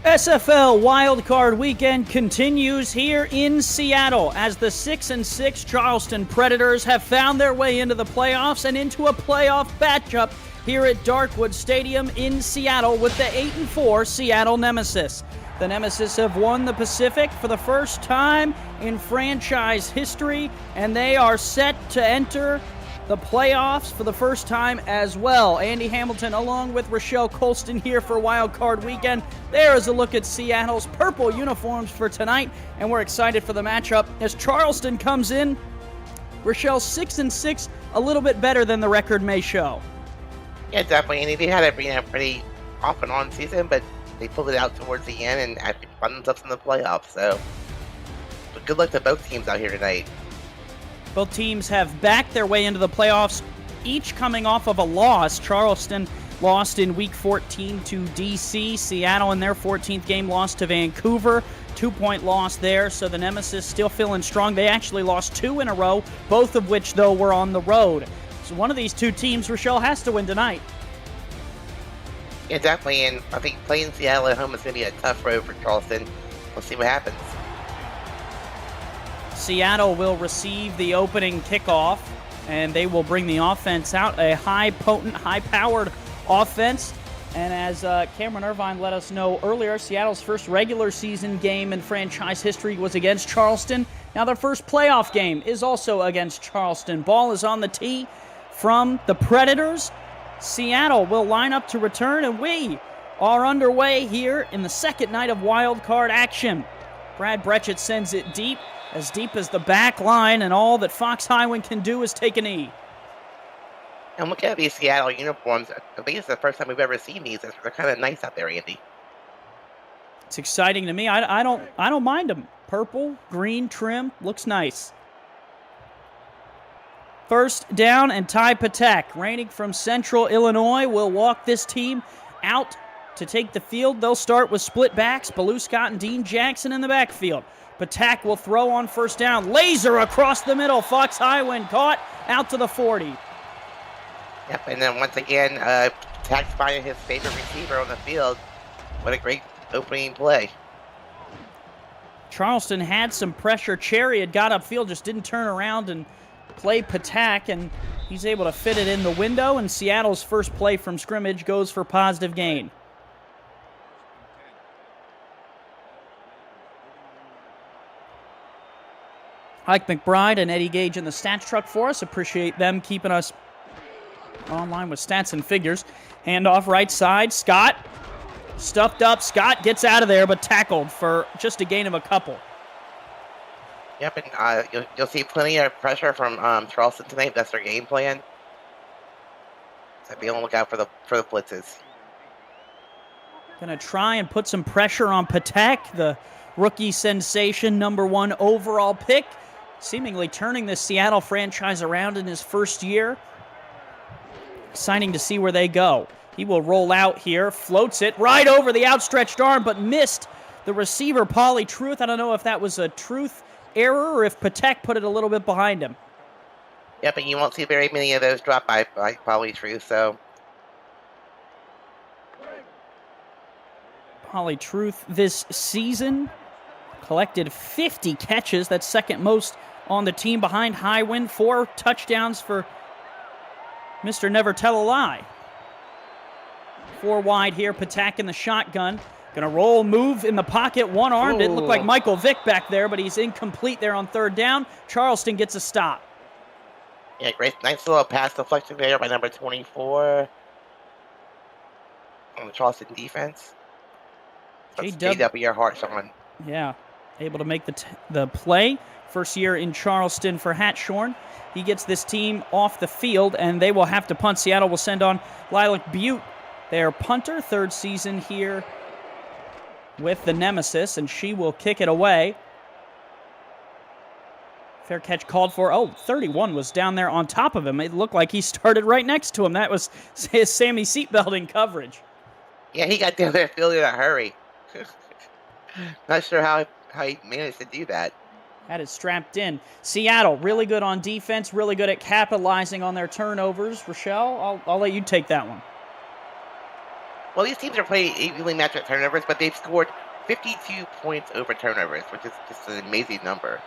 SFL Wildcard Weekend continues here in Seattle as the 6-6 Charleston Predators have found their way into the playoffs and into a playoff matchup here at Darkwood Stadium in Seattle with the 8-4 Seattle Nemesis. The Nemesis have won the Pacific for the first time in franchise history, and they are set to enter the playoffs for the first time as well. Andy Hamilton along with Rochelle Colston here for Wildcard Weekend. There is a look at Seattle's purple uniforms for tonight, and we're excited for the matchup as Charleston comes in. Rochelle 6-6, a little bit better than the record may show. Yeah, definitely. And they had a pretty off and on season, but they pulled it out towards the end and actually found themselves in the playoffs. So good luck to both teams out here tonight. Both teams have backed their way into the playoffs, each coming off of a loss. Charleston lost in Week 14 to D.C. Seattle in their 14th game lost to Vancouver. 2-point loss there, so the Nemesis still feeling strong. They actually lost 2 in a row, both of which, though, were on the road. So one of these two teams, Rochelle, has to win tonight. Yeah, definitely, and I think playing Seattle at home is going to be a tough road for Charleston. We'll see what happens. Seattle will receive the opening kickoff, and they will bring the offense out. A high-potent, high-powered offense. And as Cameron Irvine let us know earlier, Seattle's first regular season game in franchise history was against Charleston. Now their first playoff game is also against Charleston. Ball is on the tee from the Predators. Seattle will line up to return, and we are underway here in the second night of wild card action. Brad Brechet sends it deep as the back line, and all that Fox Highwind can do is take a knee. And look at these Seattle uniforms. I think it's the first time we've ever seen these. They're kind of nice out there, Andy. It's exciting to me. I don't mind them. Purple, green trim, looks nice. First down, and Ty Patak, reigning from Central Illinois, will walk this team out to take the field. They'll start with split backs, Baloo Scott and Dean Jackson in the backfield. Patak will throw on first down. Laser across the middle. Fox Highwind caught out to the 40. Yep, and then once again, Patak's finding his favorite receiver on the field. What a great opening play. Charleston had some pressure. Cherry had got upfield, just didn't turn around and play Patak, and he's able to fit it in the window, and Seattle's first play from scrimmage goes for positive gain. Ike McBride and Eddie Gage in the stats truck for us. Appreciate them keeping us online with stats and figures. Handoff right side. Scott stuffed up. Scott gets out of there, but tackled for just a gain of a couple. Yep, and you'll see plenty of pressure from Charleston tonight. That's their game plan. So be on the lookout for the blitzes. Gonna try and put some pressure on Patak, the rookie sensation, #1 overall pick, seemingly turning the Seattle franchise around in his first year. Exciting to see where they go. He will roll out here, floats it right over the outstretched arm, but missed the receiver, Pauly Truth. I don't know if that was a Truth error or if Patak put it a little bit behind him. Yep, and you won't see very many of those drop by Pauly Truth, so. Pauly Truth this season collected 50 catches. That's second most on the team behind Highwind. 4 touchdowns for Mr. Never Tell a Lie. 4 wide here. Patak in the shotgun. Gonna roll, move in the pocket, one-armed. It looked like Michael Vick back there, but he's incomplete there on third down. Charleston gets a stop. Yeah, great. Nice little pass deflection there by number 24 on the Charleston defense. J.W. Hartshorn. Yeah, able to make the play. First year in Charleston for Hartshorn. He gets this team off the field, and they will have to punt. Seattle will send on Lilac Butte, their punter, third season here with the Nemesis, and she will kick it away. Fair catch called for. 31 was down there on top of him. It looked like he started right next to him. That was his Sammy seatbelting coverage. Yeah, he got down there field in a hurry. Not sure how he managed to do that. Had it strapped in. Seattle, really good on defense, really good at capitalizing on their turnovers. Rochelle, I'll let you take that one. Well, these teams are playing evenly matched at turnovers, but they've scored 52 points over turnovers, which is just an amazing number.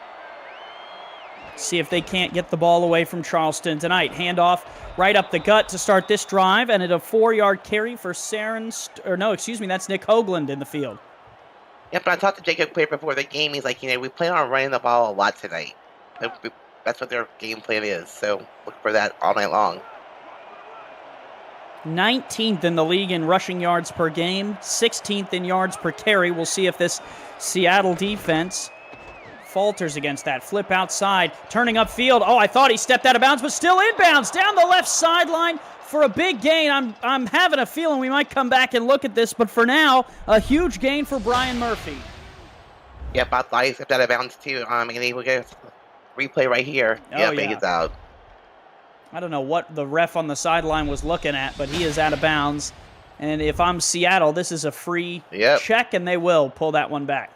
See if they can't get the ball away from Charleston tonight. Handoff right up the gut to start this drive, and a 4-yard carry for that's Nick Hoagland in the field. Yeah, but I talked to Jacob Clear before the game. He's like, we plan on running the ball a lot tonight. That's what their game plan is, so look for that all night long. 19th in the league in rushing yards per game, 16th in yards per carry. We'll see if this Seattle defense falters against that. Flip outside, turning upfield. Oh, I thought he stepped out of bounds, but still inbounds down the left sideline for a big gain. I'm having a feeling we might come back and look at this, but for now, a huge gain for Brian Murphy. Yep, I thought he stepped out of bounds too. And we'll get a replay right here. Yep, he gets out. I don't know what the ref on the sideline was looking at, but he is out of bounds. And if I'm Seattle, this is a free check, and they will pull that one back.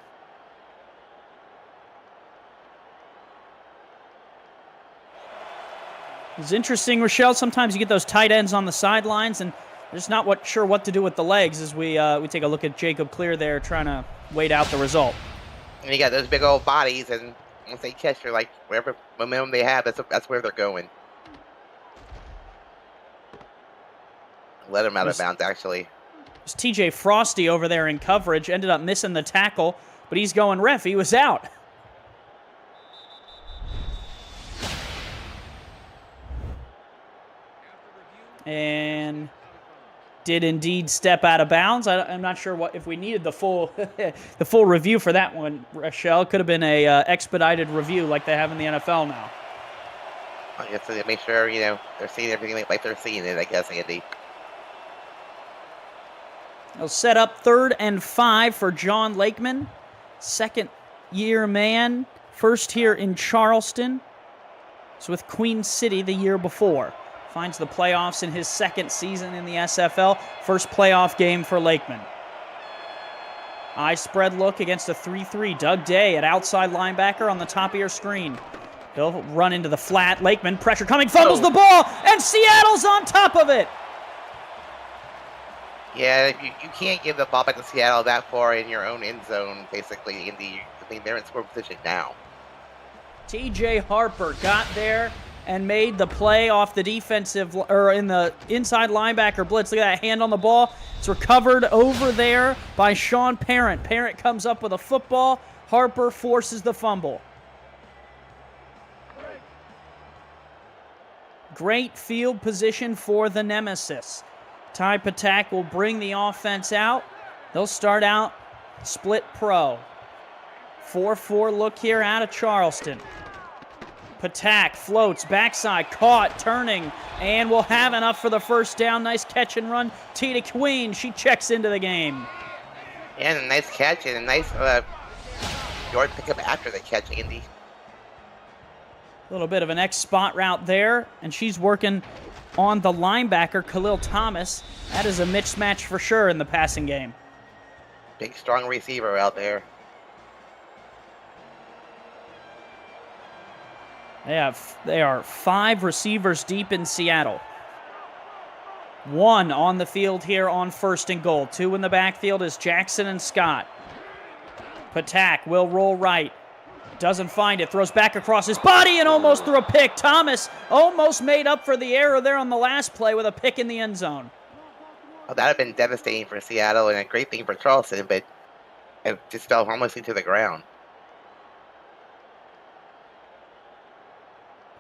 It's interesting, Rochelle. Sometimes you get those tight ends on the sidelines, and they're just not sure what to do with the legs as we take a look at Jacob Clear there trying to wait out the result. And you got those big old bodies, and once they catch, you're like, whatever momentum they have, that's where they're going. Let him out of bounds, actually. There's TJ Frosty over there in coverage. Ended up missing the tackle, but he's going ref. He was out. And did indeed step out of bounds. I'm not sure if we needed the full the full review for that one, Rochelle. Could have been a expedited review like they have in the NFL now. I guess they make sure, they're seeing everything like they're seeing it, I guess, Andy. They'll set up 3rd and 5 for John Lakeman. Second-year man. First here in Charleston. It's with Queen City the year before. Finds the playoffs in his second season in the SFL. First playoff game for Lakeman. Eye spread look against a 3-3. Doug Day at outside linebacker on the top of your screen. He'll run into the flat. Lakeman, pressure coming, fumbles the ball, and Seattle's on top of it. Yeah, you can't give the ball back to Seattle that far in your own end zone, basically. They're in score position now. TJ Harper got there and made the play off the in the inside linebacker blitz. Look at that hand on the ball. It's recovered over there by Sean Parent. Parent comes up with a football. Harper forces the fumble. Great field position for the Nemesis. Ty Patak will bring the offense out. They'll start out split pro. 4-4 look here out of Charleston. Patak floats, backside, caught, turning, and will have enough for the first down. Nice catch and run. Tina Queen, she checks into the game. And a nice catch and a nice yard pickup after the catch, Andy. A little bit of an X spot route there, and she's working on the linebacker, Khalil Thomas. That is a mismatch for sure in the passing game. Big, strong receiver out there. They are 5 receivers deep in Seattle. 1 on the field here on 1st and goal. 2 in the backfield is Jackson and Scott. Patak will roll right. Doesn't find it. Throws back across his body and almost threw a pick. Thomas almost made up for the error there on the last play with a pick in the end zone. Well, that would have been devastating for Seattle and a great thing for Charleston, but it just fell harmlessly to the ground.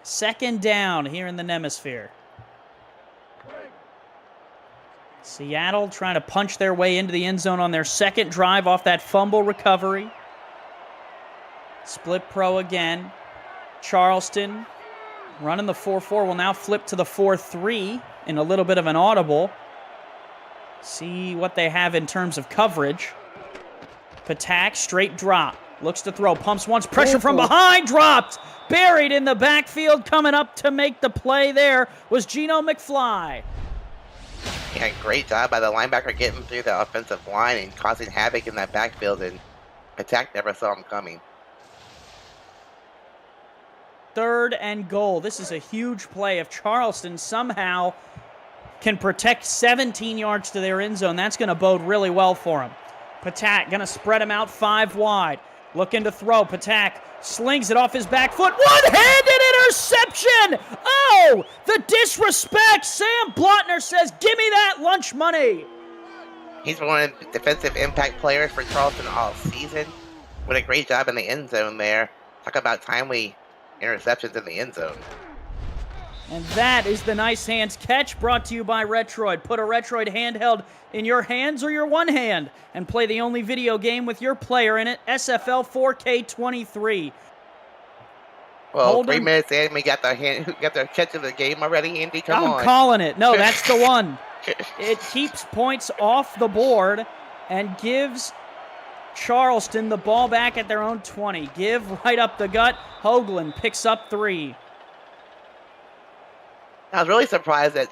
2nd down here in the Nemisphere. Seattle trying to punch their way into the end zone on their 2nd drive off that fumble recovery. Split pro again. Charleston running the 4-4 will now flip to the 4-3 in a little bit of an audible. See what they have in terms of coverage. Patak, straight drop. Looks to throw, pumps once, pressure from behind, dropped. Buried in the backfield, coming up to make the play there was Geno McFly. Yeah, great job by the linebacker getting through the offensive line and causing havoc in that backfield, and Patak never saw him coming. 3rd and goal. This is a huge play. If Charleston somehow can protect 17 yards to their end zone, that's going to bode really well for him. Patak going to spread him out 5 wide. Looking to throw. Patak slings it off his back foot. One-handed interception! Oh, the disrespect! Sam Blotner says, give me that lunch money. He's one of the defensive impact players for Charleston all season. What a great job in the end zone there. Talk about timely interceptions in the end zone. And that is the Nice Hands catch, brought to you by Retroid. Put a Retroid handheld in your hands or your one hand and play the only video game with your player in it, SFL 4K23. Well, 3 minutes in, we got the catch of the game already, Andy. Come on. I'm calling it. No, that's the one. It keeps points off the board and gives Charleston the ball back at their own 20. Give right up the gut. Hoagland picks up 3. I was really surprised that,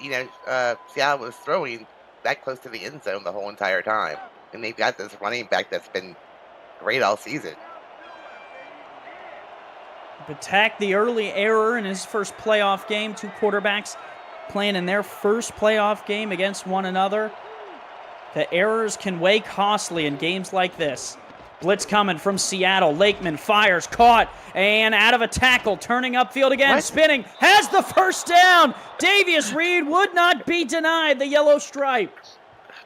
Seattle was throwing that close to the end zone the whole entire time. And they've got this running back that's been great all season. Patak, the early error in his first playoff game. 2 quarterbacks playing in their first playoff game against one another. The errors can weigh costly in games like this. Blitz coming from Seattle. Lakeman fires, caught, and out of a tackle. Turning upfield again, spinning, has the first down. Davius Reed would not be denied the yellow stripe.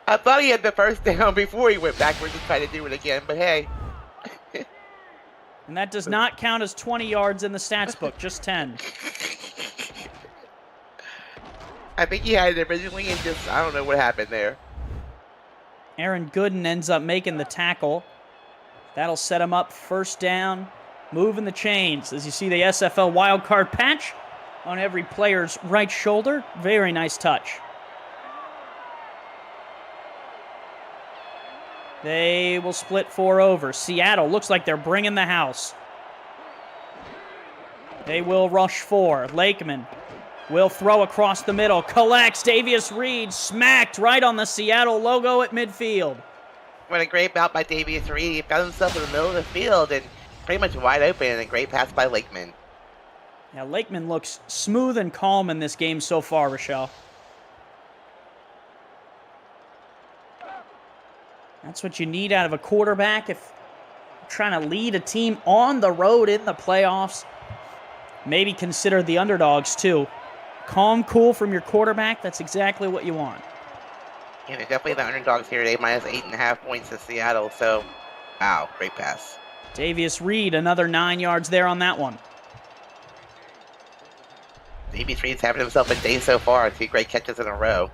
I thought he had the first down before he went backwards and tried to do it again, but hey. And that does not count as 20 yards in the stats book, just 10. I think he had it originally and just, I don't know what happened there. Aaron Gooden ends up making the tackle. That'll set him up first down, moving the chains. As you see the SFL wildcard patch on every player's right shoulder. Very nice touch. They will split 4 over. Seattle looks like they're bringing the house. They will rush 4. Lakeman will throw across the middle. Collects. Davius Reed smacked right on the Seattle logo at midfield. What a great bout by Davius Reed. He found himself in the middle of the field and pretty much wide open, and a great pass by Lakeman. Yeah, Lakeman looks smooth and calm in this game so far, Rochelle. That's what you need out of a quarterback if you're trying to lead a team on the road in the playoffs. Maybe consider the underdogs, too. Calm, cool from your quarterback, that's exactly what you want. Yeah, they're definitely the underdogs here today, minus 8.5 points to Seattle, so, wow, great pass. Davius Reed, another 9 yards there on that one. Davius Reed's having himself a day so far, 2 great catches in a row.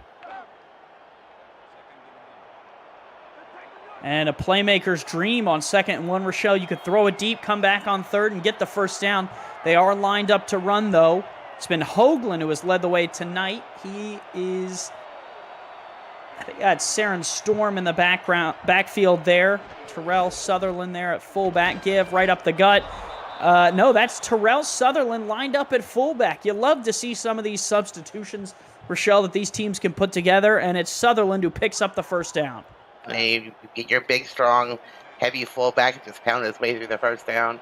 And a playmaker's dream on 2nd and 1, Rochelle. You could throw it deep, come back on 3rd, and get the first down. They are lined up to run, though. It's been Hoagland who has led the way tonight. He is... I think that's Saren Storm in the backfield there. Terrell Sutherland there at fullback. Give right up the gut. No, that's Terrell Sutherland lined up at fullback. You love to see some of these substitutions, Rochelle, that these teams can put together, and it's Sutherland who picks up the first down. You get your big, strong, heavy fullback, just pound his way through the first down.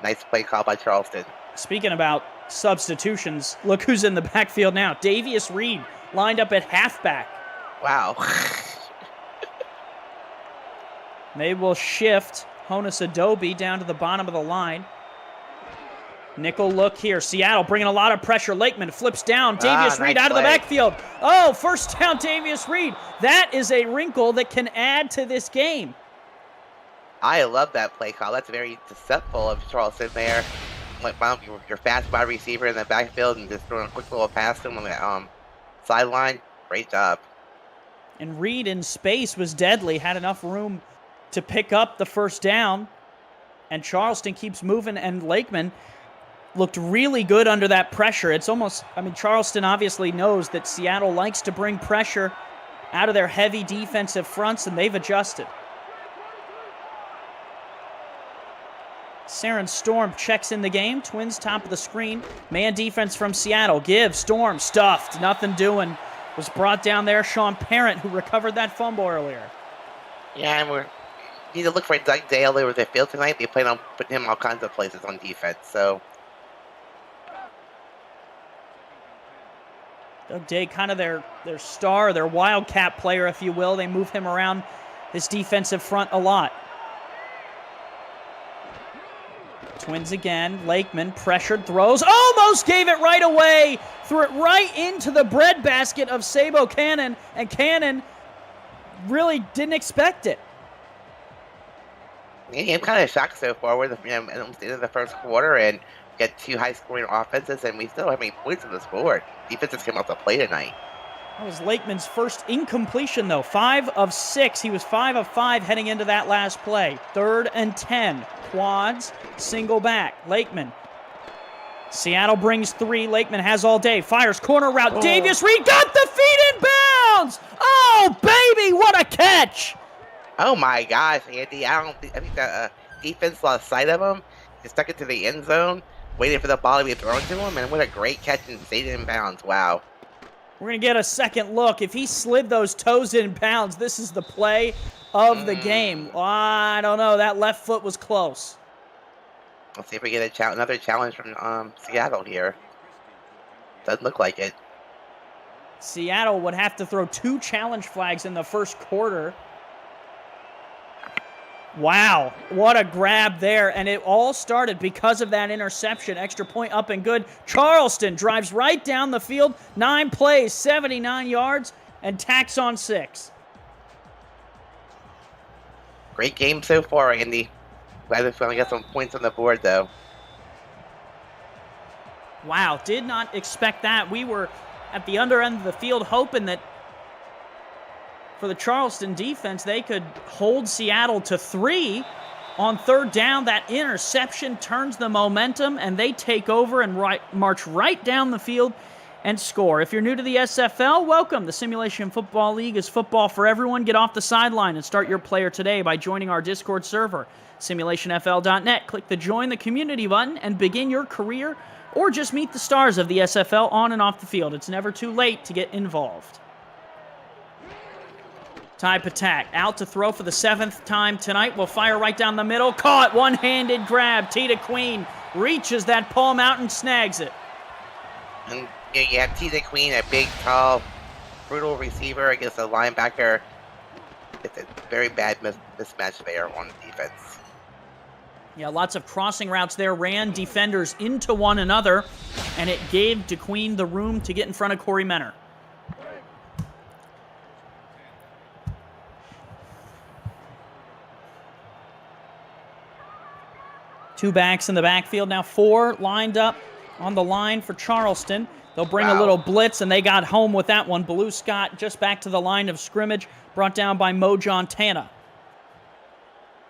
Nice play call by Charleston. Speaking about substitutions, look who's in the backfield now. Davius Reed lined up at halfback. Wow. They will shift Honus Adobe down to the bottom of the line. Nickel look here. Seattle bringing a lot of pressure. Lakeman flips down. Davius Reed out of the backfield. Oh, first down, Davius Reed. That is a wrinkle that can add to this game. I love that play call. That's very deceptive of Charleston there. Like, your fast wide receiver in the backfield and just throwing a quick little pass to him on the sideline. Great job. And Reed in space was deadly. Had enough room to pick up the first down. And Charleston keeps moving, and Lakeman looked really good under that pressure. It's almost, Charleston obviously knows that Seattle likes to bring pressure out of their heavy defensive fronts, and they've adjusted. Saren Storm checks in the game. Twins top of the screen. Man defense from Seattle. Give. Storm stuffed. Nothing doing. Was brought down there. Sean Parent, who recovered that fumble earlier. Yeah, and we need to look for Doug Dale over the field tonight. They plan on putting him all kinds of places on defense, so. Doug Day, kind of their star, their wildcat player, if you will. They move him around this defensive front a lot. Twins again. Lakeman pressured, throws, almost gave it right away. Threw it right into the breadbasket of Sabo Cannon, and Cannon really didn't expect it. Yeah, I'm kind of shocked so far. We're at the end of the first quarter and get 2 high-scoring offenses, and we still have many points on the board. Defenses came out to play tonight. That was Lakeman's first incompletion, though. 5 of 6. He was 5 of 5 heading into that last play. 3rd and 10. Quads, single back. Lakeman. Seattle brings 3. Lakeman has all day. Fires corner route. Oh. Davius Reed got the feet in bounds. Oh, baby, what a catch. Oh, my gosh, Andy. I think the defense lost sight of him. He stuck it to the end zone, waiting for the ball to be thrown to him, and what a great catch and stayed in bounds. Wow. We're going to get a second look. If he slid those toes in bounds, this is the play of the game. I don't know. That left foot was close. Let's see if we get another challenge from Seattle here. Doesn't look like it. Seattle would have to throw 2 challenge flags in the first quarter. Wow, what a grab there, and it all started because of that interception. Extra point up and good. Charleston drives right down the field, 9 plays, 79 yards, and tacks on 6. Great game so far, Andy. Glad we finally got some points on the board, though. Wow, did not expect that. We were at the under end of the field hoping that for the Charleston defense, they could hold Seattle to 3 on 3rd down. That interception turns the momentum, and they take over and march right down the field and score. If you're new to the SFL, welcome. The Simulation Football League is football for everyone. Get off the sideline and start your player today by joining our Discord server, simulationfl.net. Click the Join the Community button and begin your career, or just meet the stars of the SFL on and off the field. It's never too late to get involved. Ty Patak out to throw for the 7th time tonight. Will fire right down the middle. Caught. One-handed grab. Tita Queen reaches that palm out and snags it. And you have Tita Queen, a big, tall, brutal receiver against a linebacker. It's a very bad mismatch there on defense. Yeah, lots of crossing routes there. Ran defenders into one another, and it gave DeQueen the room to get in front of Corey Menor. Two backs in the backfield. Now 4 lined up on the line for Charleston. They'll bring a little blitz, and they got home with that one. Baloo Scott just back to the line of scrimmage, brought down by Mo Jontana.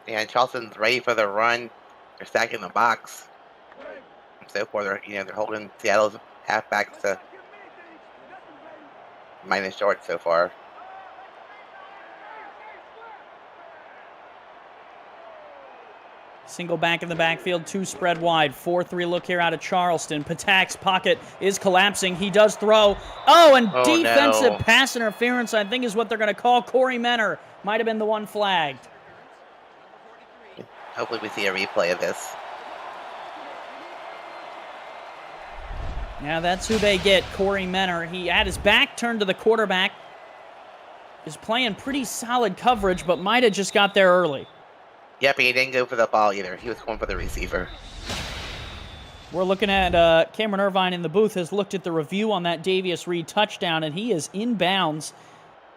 And Charleston's ready for the run. They're stacking the box. And so far, they're holding Seattle's halfbacks to minus short so far. Single back in the backfield, 2 spread wide. 4-3 look here out of Charleston. Patak's pocket is collapsing. He does throw. Oh, and defensive pass interference, I think, is what they're going to call. Corey Menor might have been the one flagged. Hopefully we see a replay of this. Yeah, that's who they get, Corey Menor. He had his back turned to the quarterback. Is playing pretty solid coverage, but might have just got there early. Yep, he didn't go for the ball either. He was going for the receiver. We're looking at Cameron Irvine in the booth has looked at the review on that Davius Reed touchdown, and he is in bounds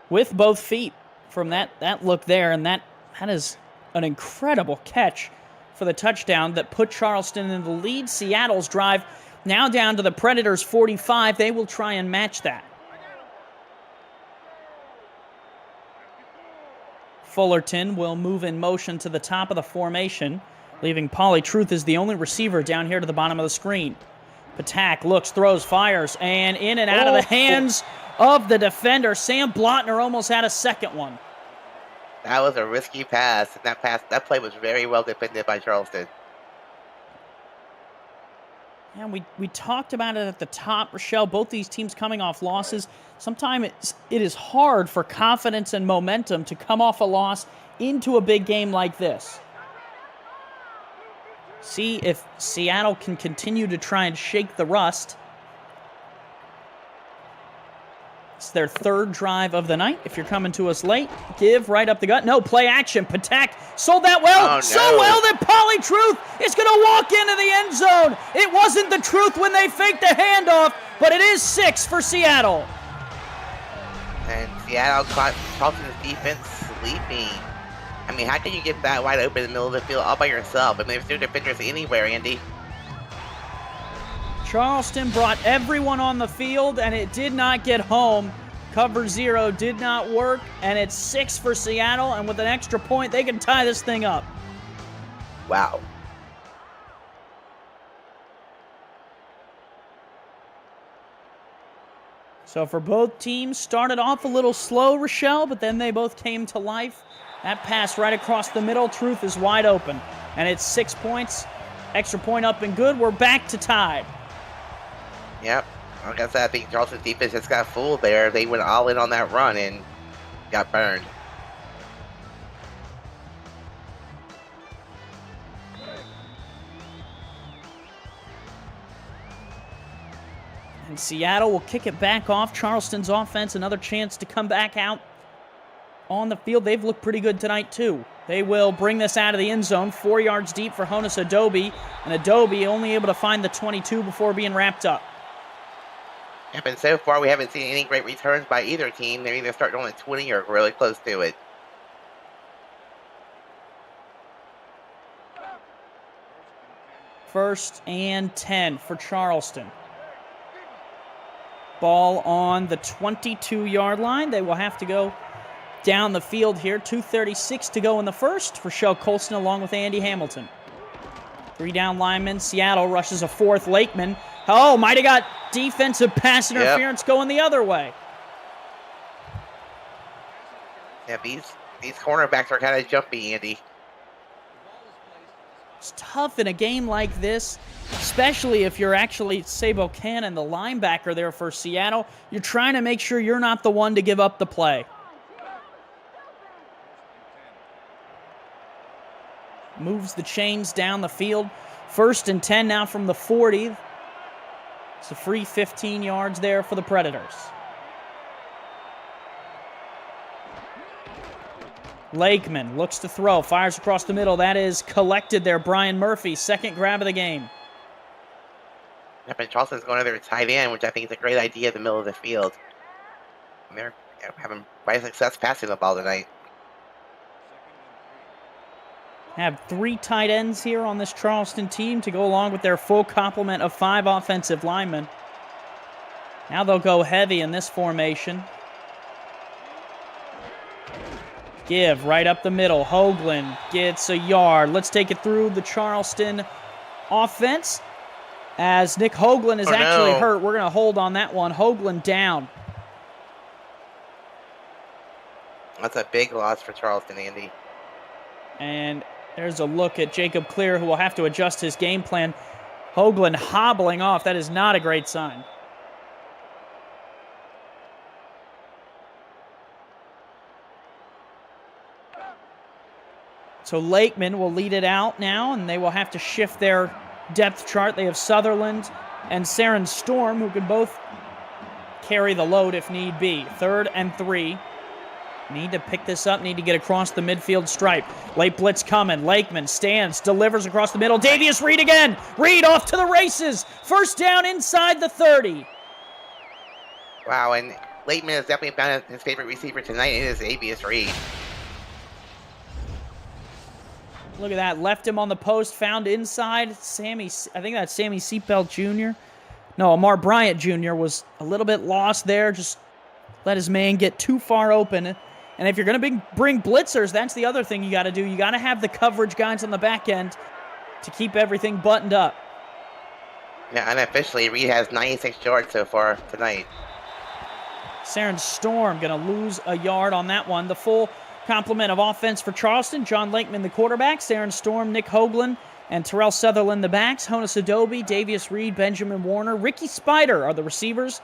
with both feet from that look there, and that is an incredible catch for the touchdown that put Charleston in the lead. Seattle's drive now down to the Predators' 45. They will try and match that. Fullerton will move in motion to the top of the formation, leaving Pauly Truth as the only receiver down here to the bottom of the screen. Patak looks, throws, fires, and in and out of the hands of the defender. Sam Blotner almost had a second one. That was a risky pass, and that play was very well defended by Charleston. And we talked about it at the top, Rochelle. Both these teams coming off losses. Sometimes it is hard for confidence and momentum to come off a loss into a big game like this. See if Seattle can continue to try and shake the rust. It's their third drive of the night. If you're coming to us late, give right up the gut. No, play action. Patak sold that well. Oh, no. So well that Pauly Truth is going to walk into the end zone. It wasn't the Truth when they faked the handoff, but it is 6 for Seattle. And Seattle caught Charleston's defense sleeping. I mean, how can you get that wide open in the middle of the field all by yourself? I mean, there's no defenders anywhere, Andy. Charleston brought everyone on the field, and it did not get home. Cover 0 did not work, and it's 6 for Seattle, and with an extra point, they can tie this thing up. Wow. So for both teams, started off a little slow, Rochelle, but then they both came to life. That pass right across the middle, Truth is wide open, and it's 6 points. Extra point up and good. We're back to tied. Yep. Like I said, I think Charleston's defense just got fooled there. They went all in on that run and got burned. And Seattle will kick it back off. Charleston's offense, another chance to come back out on the field. They've looked pretty good tonight, too. They will bring this out of the end zone, 4 yards deep for Honus Adobe. And Adobe only able to find the 22 before being wrapped up. Yep, and so far we haven't seen any great returns by either team. They're either starting on the 20 or really close to it. First and 10 for Charleston. Ball on the 22-yard line. They will have to go down the field here. 2:36 to go in the first. Rochelle Colston along with Andy Hamilton. 3 down linemen. Seattle rushes a 4th. Lakeman. Oh, might have got defensive pass interference going the other way. Yeah, these cornerbacks are kind of jumpy, Andy. It's tough in a game like this, especially if you're actually, say, Buchanan, the linebacker there for Seattle. You're trying to make sure you're not the one to give up the play. Moves the chains down the field. 1st and 10 now from the 40. It's a free 15 yards there for the Predators. Lakeman looks to throw, fires across the middle. That is collected there. Brian Murphy, 2nd grab of the game. Yep, and Charleston's going to their tight end, which I think is a great idea in the middle of the field. And they're having quite success passing the ball tonight. Have 3 tight ends here on this Charleston team to go along with their full complement of 5 offensive linemen. Now they'll go heavy in this formation. Give right up the middle. Hoagland gets a yard. Let's take it through the Charleston offense. As Nick Hoagland is actually hurt, we're going to hold on that one. Hoagland down. That's a big loss for Charleston, Andy. And there's a look at Jacob Clear, who will have to adjust his game plan. Hoagland hobbling off. That is not a great sign. So Lakeman will lead it out now, and they will have to shift their depth chart. They have Sutherland and Saren Storm, who can both carry the load if need be. 3rd and 3. Need to pick this up, need to get across the midfield stripe. Late blitz coming. Lakeman stands, delivers across the middle. Davius Reed again. Reed off to the races. 1st down inside the 30. Wow, and Lakeman has definitely found his favorite receiver tonight. It is Davius Reed. Look at that. Left him on the post. Found inside. I think that's Sammy Seatbelt Jr. No, Amar Bryant Jr. was a little bit lost there. Just let his man get too far open. And if you're going to bring blitzers, that's the other thing you got to do. You got to have the coverage guys on the back end to keep everything buttoned up. Yeah, unofficially, Reed has 96 yards so far tonight. Saren Storm going to lose a yard on that one. The full complement of offense for Charleston. John Lakeman, the quarterback. Saren Storm, Nick Hoagland, and Terrell Sutherland, the backs. Honus Adobe, Davius Reed, Benjamin Warner. Ricky Spider are the receivers.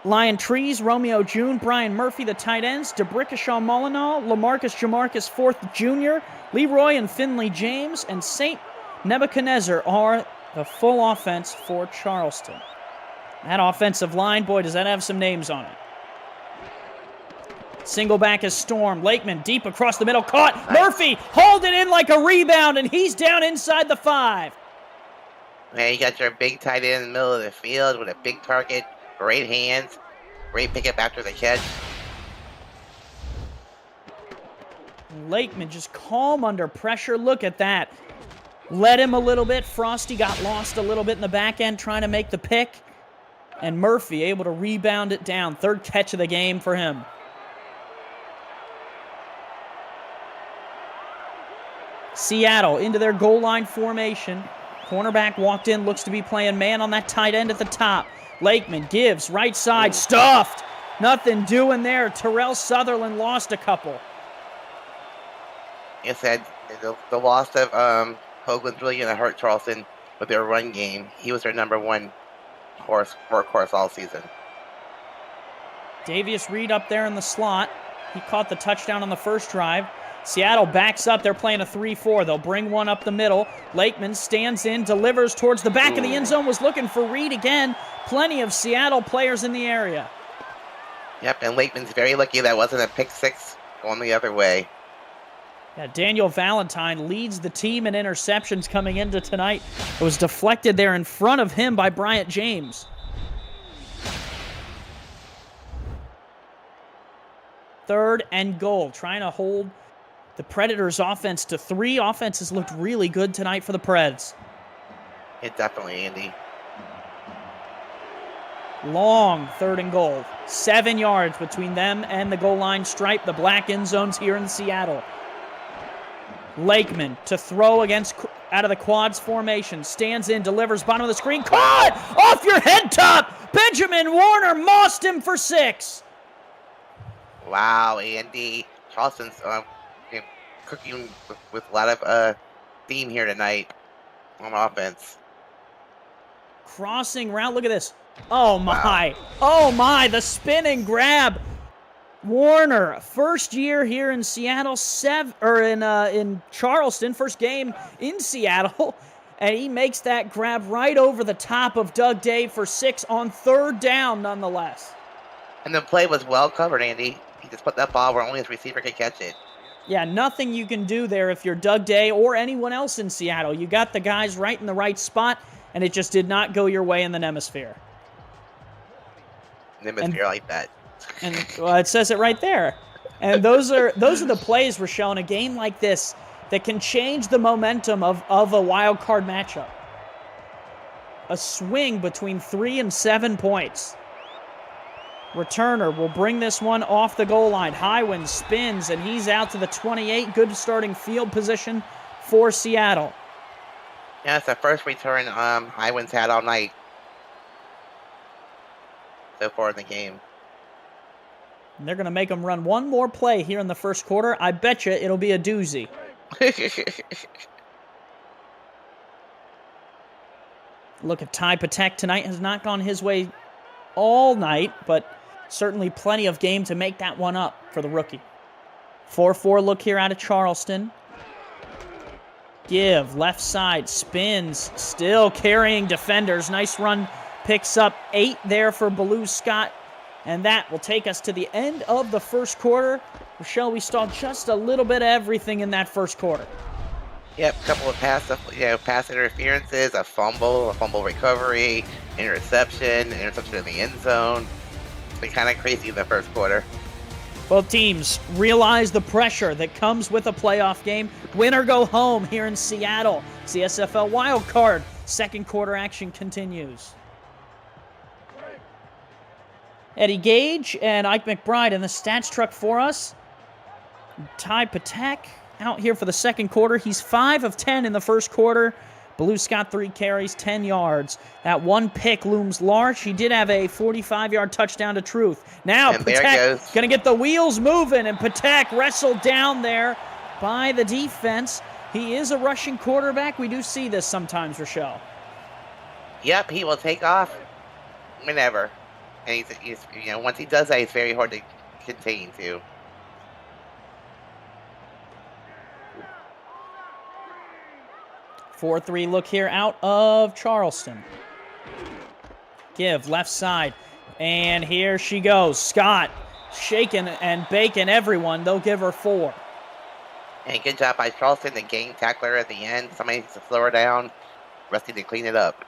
Lion Trees, Romeo June, Brian Murphy, the tight ends. Debrickashaw Molyneux, Lamarcus Jamarcus, 4th Jr., Leroy and Finley James, and St. Nebuchadnezzar are the full offense for Charleston. That offensive line, boy, does that have some names on it. Single back is Storm. Lakeman deep across the middle. Caught. Nice. Murphy hauled it in like a rebound, and he's down inside the 5. Man, you got your big tight end in the middle of the field with a big target. Great hands. Great pickup after the catch. Lakeman just calm under pressure. Look at that. Led him a little bit. Frosty got lost a little bit in the back end trying to make the pick. And Murphy able to rebound it down. 3rd catch of the game for him. Seattle into their goal line formation. Cornerback walked in, looks to be playing man on that tight end at the top. Lakeman gives, right side, stuffed. Nothing doing there. Terrell Sutherland lost a couple. I said the loss of Hoagland's really going to hurt Charleston with their run game. He was their #1 workhorse all season. Davius Reed up there in the slot. He caught the touchdown on the first drive. Seattle backs up. They're playing a 3-4. They'll bring one up the middle. Lakeman stands in, delivers towards the back of the end zone. Was looking for Reed again. Plenty of Seattle players in the area. Yep, and Lakeman's very lucky that wasn't a pick 6 going the other way. Yeah, Daniel Valentine leads the team in interceptions coming into tonight. It was deflected there in front of him by Bryant James. Third and goal, trying to hold the Predators' offense to 3. Offense has looked really good tonight for the Preds. It definitely, Andy. Long 3rd and goal. 7 yards between them and the goal line stripe. The black end zones here in Seattle. Lakeman to throw out of the quads formation. Stands in, delivers, bottom of the screen. Caught! Off your head top! Benjamin Warner mossed him for 6. Wow, Andy. Charleston's cooking with a lot of theme here tonight on offense. Crossing route. Look at this. Oh, my. Wow. Oh, my. The spin and grab. Warner, first year here in Seattle, in Charleston, first game in Seattle, and he makes that grab right over the top of Doug Day for 6 on 3rd down, nonetheless. And the play was well covered, Andy. He just put that ball where only his receiver could catch it. Yeah, nothing you can do there if you're Doug Day or anyone else in Seattle. You got the guys right in the right spot, and it just did not go your way in the Nemisphere. Nemisphere like that. And well, it says it right there. And those are the plays we're showing. A game like this that can change the momentum of a wild card matchup. A swing between 3 and 7 points. Returner will bring this one off the goal line. Highwind spins, and he's out to the 28. Good starting field position for Seattle. Yeah, it's the first return Highwind's had all night so far in the game. And they're going to make him run one more play here in the first quarter. I bet you it'll be a doozy. Look at Ty Patek tonight. Has not gone his way all night, but certainly plenty of game to make that one up for the rookie. 4-4 look here out of Charleston. Give, left side, spins, still carrying defenders. Nice run, picks up 8 there for Baloo Scott. And that will take us to the end of the first quarter. Rochelle, we saw just a little bit of everything in that first quarter. Yep, a couple of pass interferences, a fumble recovery, interception in the end zone. It's been kind of crazy in the first quarter. Both teams realize the pressure that comes with a playoff game. Win or go home here in Seattle. It's the SFL wild card. Second quarter action continues. Eddie Gage and Ike McBride in the stats truck for us. Ty Patek out here for the second quarter. He's 5 of 10 in the first quarter. Baloo Scott 3 carries, 10 yards. That one pick looms large. He did have a 45-yard touchdown to Truth. Now Patek going to get the wheels moving, and Patek wrestled down there by the defense. He is a rushing quarterback. We do see this sometimes, Rochelle. Yep, he will take off whenever. And he's once he does that, it's very hard to contain too. Four 4-3 look here out of Charleston. Give, left side. And here she goes. Scott shaking and baking everyone. They'll give her 4. And good job by Charleston, the gang tackler at the end. Somebody needs to slow her down. Rusty to clean it up.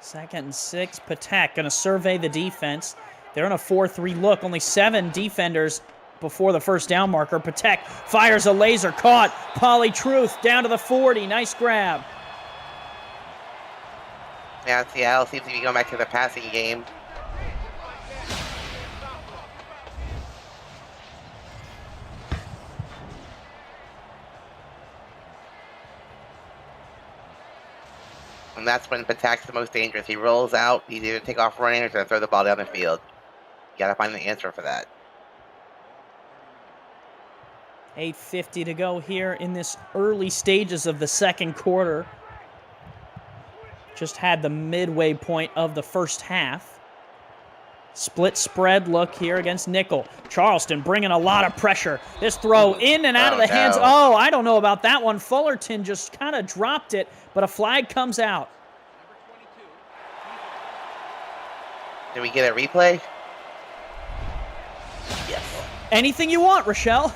Second and 6. Patek going to survey the defense. They're in a 4-3 look. Only 7 defenders before the first down marker. Patek fires a laser. Caught. Polly Truth down to the 40. Nice grab. Now Seattle seems to be going back to the passing game. And that's when Patek's the most dangerous. He rolls out. He's either take off running or to throw the ball down the field. You gotta find the answer for that. 8:50 to go here in this early stages of the second quarter. Just had the midway point of the first half. Split spread look here against Nickel. Charleston bringing a lot of pressure. This throw in and out of the hands. Oh, I don't know about that one. Fullerton just kind of dropped it, but a flag comes out. Did we get a replay? Yes. Anything you want, Rochelle.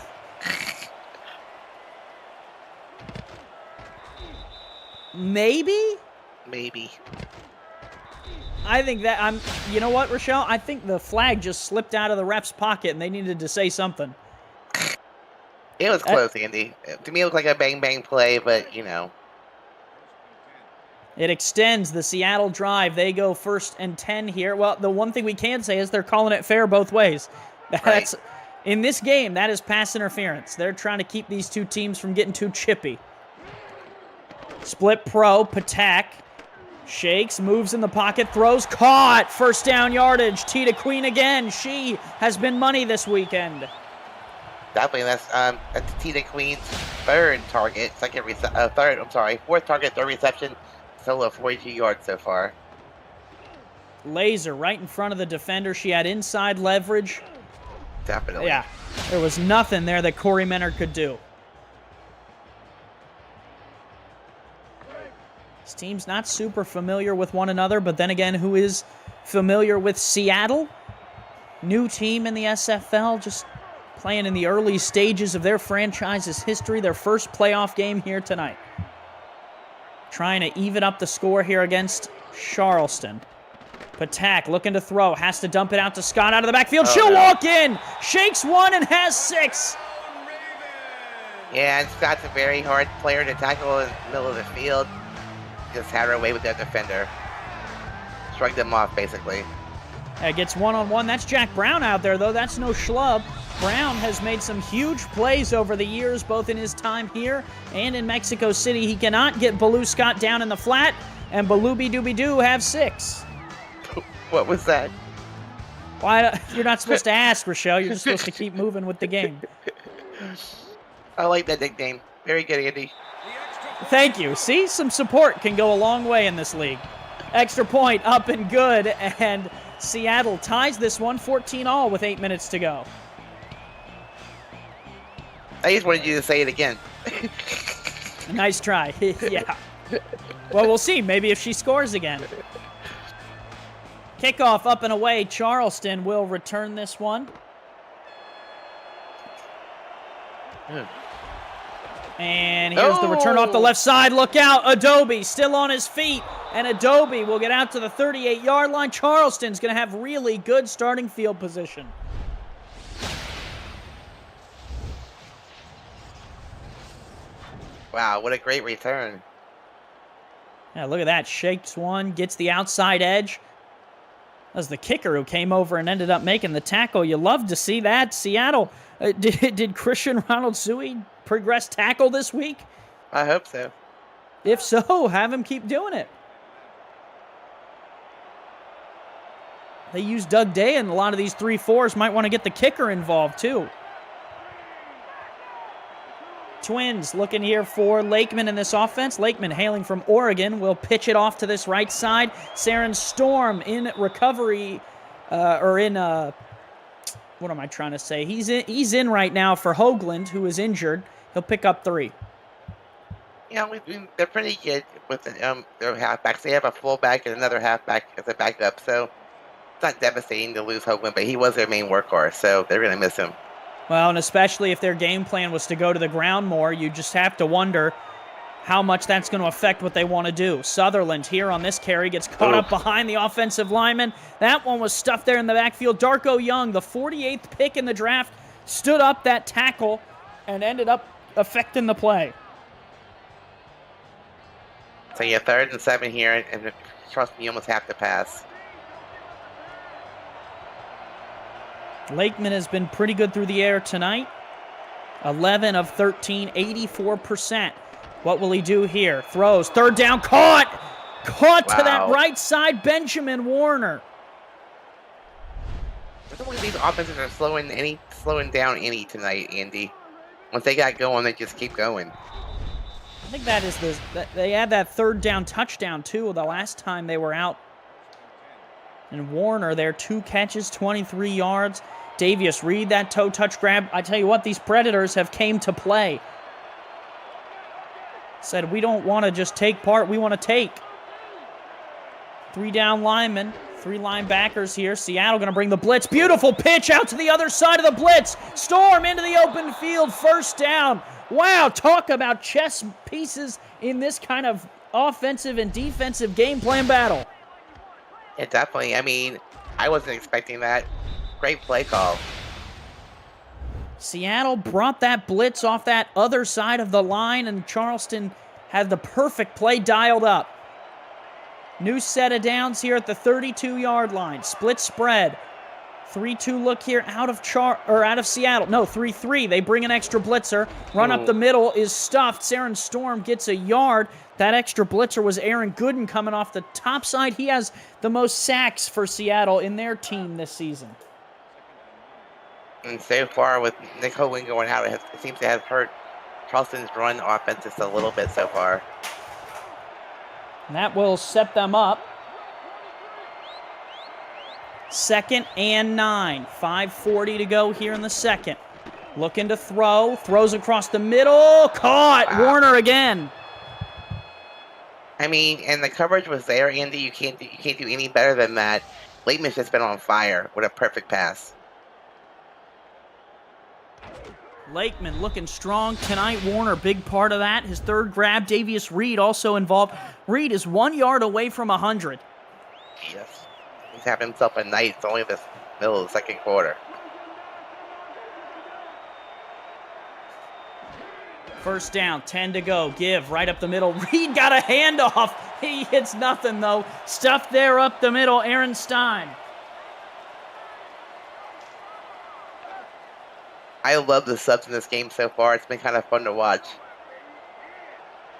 Maybe? Maybe. I think that you know what, Rochelle? I think the flag just slipped out of the ref's pocket and they needed to say something. It was close, Andy. To me, it looked like a bang-bang play, but, you know. It extends the Seattle drive. They go 1st and 10 here. Well, the one thing we can say is they're calling it fair both ways. That's right. In this game, that is pass interference. They're trying to keep these two teams from getting too chippy. Split pro, Patek. Shakes, moves in the pocket, throws, caught. First down yardage. Tita Queen again. She has been money this weekend. Definitely, that's Tita Queen's fourth target, third reception, total of 42 yards so far. Laser right in front of the defender. She had inside leverage. Definitely. Yeah, there was nothing there that Corey Menard could do. This team's not super familiar with one another, but then again, who is familiar with Seattle? New team in the SFL, just playing in the early stages of their franchise's history, their first playoff game here tonight. Trying to even up the score here against Charleston. Patek looking to throw, has to dump it out to Scott out of the backfield. She'll walk in, shakes one and has 6. Yeah, and Scott's a very hard player to tackle in the middle of the field. Just had her away with that defender. Shrugged him off, basically. Gets one-on-one. That's Jack Brown out there, though. That's no schlub. Brown has made some huge plays over the years, both in his time here and in Mexico City. He cannot get Baloo Scott down in the flat, and Balooby-Dooby-Doo have 6. What was that? Why? You're not supposed to ask, Rochelle. You're just supposed to keep moving with the game. I like that nickname. Very good, Andy. Thank you. See, some support can go a long way in this league. Extra point up and good, and Seattle ties this one 14-all with 8 minutes to go. I just wanted you to say it again. Nice try. Yeah. Well, we'll see. Maybe if she scores again. Kickoff up and away. Charleston will return this one. And here's the return off the left side. Look out. Adobe still on his feet. And Adobe will get out to the 38-yard line. Charleston's going to have really good starting field position. Wow, what a great return. Yeah, look at that. Shakes one, gets the outside edge. That was the kicker who came over and ended up making the tackle. You love to see that. Seattle, did Christian Ronald-Sui progress tackle this week? I hope so. If so, have him keep doing it. They use Doug Day, and a lot of these 3-4s might want to get the kicker involved, too. Twins looking here for Lakeman in this offense. Lakeman, hailing from Oregon, will pitch it off to this right side. Saren Storm in recovery, what am I trying to say? He's in right now for Hoagland, who is injured. He'll pick up 3. Yeah, they're pretty good with their halfbacks. They have a fullback and another halfback as a backup, so it's not devastating to lose Hoagland, but he was their main workhorse, so they're going to miss him. Well, and especially if their game plan was to go to the ground more, you just have to wonder how much that's going to affect what they want to do. Sutherland here on this carry gets caught up behind the offensive lineman. That one was stuffed there in the backfield. Darko Young, the 48th pick in the draft, stood up that tackle and ended up affecting the play. So you have 3rd and 7 here, and trust me, you almost have to pass. Lakeman has been pretty good through the air tonight. 11 of 13, 84%. What will he do here? Throws. 3rd down. Caught! Caught to that right side, Benjamin Warner. I don't believe these offenses are slowing down any tonight, Andy. Once they got going, they just keep going. I think that is they had that 3rd down touchdown, too, the last time they were out. And Warner there, 2 catches, 23 yards. Davius Reed, that toe touch grab. I tell you what, these Predators have came to play. Said, we don't want to just take part, we want to take. 3 down linemen, 3 linebackers here. Seattle going to bring the blitz. Beautiful pitch out to the other side of the blitz. Storm into the open field, 1st down. Wow, talk about chess pieces in this kind of offensive and defensive game plan battle. Yeah, definitely. I mean, I wasn't expecting that. Great play call. Seattle brought that blitz off that other side of the line, and Charleston had the perfect play dialed up. New set of downs here at the 32-yard line. Split spread. 3-2 look here out of Seattle. No, 3-3. They bring an extra blitzer. Run up the middle is stuffed. Saren Storm gets a yard. That extra blitzer was Aaron Gooden coming off the top side. He has the most sacks for Seattle in their team this season. And so far, with Nick Hoagland going out, it seems to have hurt Charleston's run offense just a little bit so far. And that will set them up. 2nd and 9. 5:40 to go here in the second. Looking to throw. Throws across the middle. Caught. Wow. Warner again. I mean, and the coverage was there, Andy. You can't do any better than that. Lakeman's just been on fire with a perfect pass. Lakeman looking strong tonight. Warner, big part of that. His 3rd grab. Davius Reed also involved. Reed is 1 yard away from 100. Yes. He's having himself a night. It's only the middle of the 2nd quarter. 1st down, 10 to go. Give right up the middle. Reed got a handoff. He hits nothing, though. Stuffed there up the middle. Aaron Stein. I love the subs in this game so far. It's been kind of fun to watch.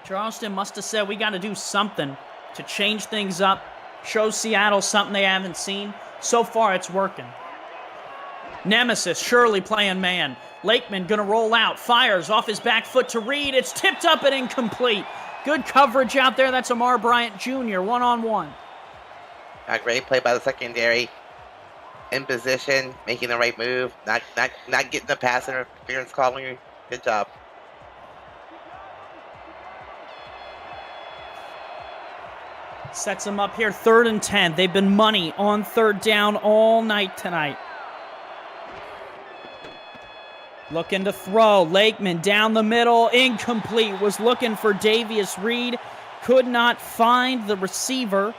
Charleston must have said, we got to do something to change things up, show Seattle something they haven't seen. So far, it's working. Nemesis surely playing man. Lakeman going to roll out, fires off his back foot to Reed. It's tipped up and incomplete. Good coverage out there. That's Amar Bryant Jr., one-on-one. A great play by the secondary. In position, making the right move, not getting the pass interference calling. Good job. Sets them up here, 3rd and 10. They've been money on 3rd down all night tonight. Looking to throw. Lakeman down the middle, incomplete. Was looking for Davius Reed. Could not find the receiver.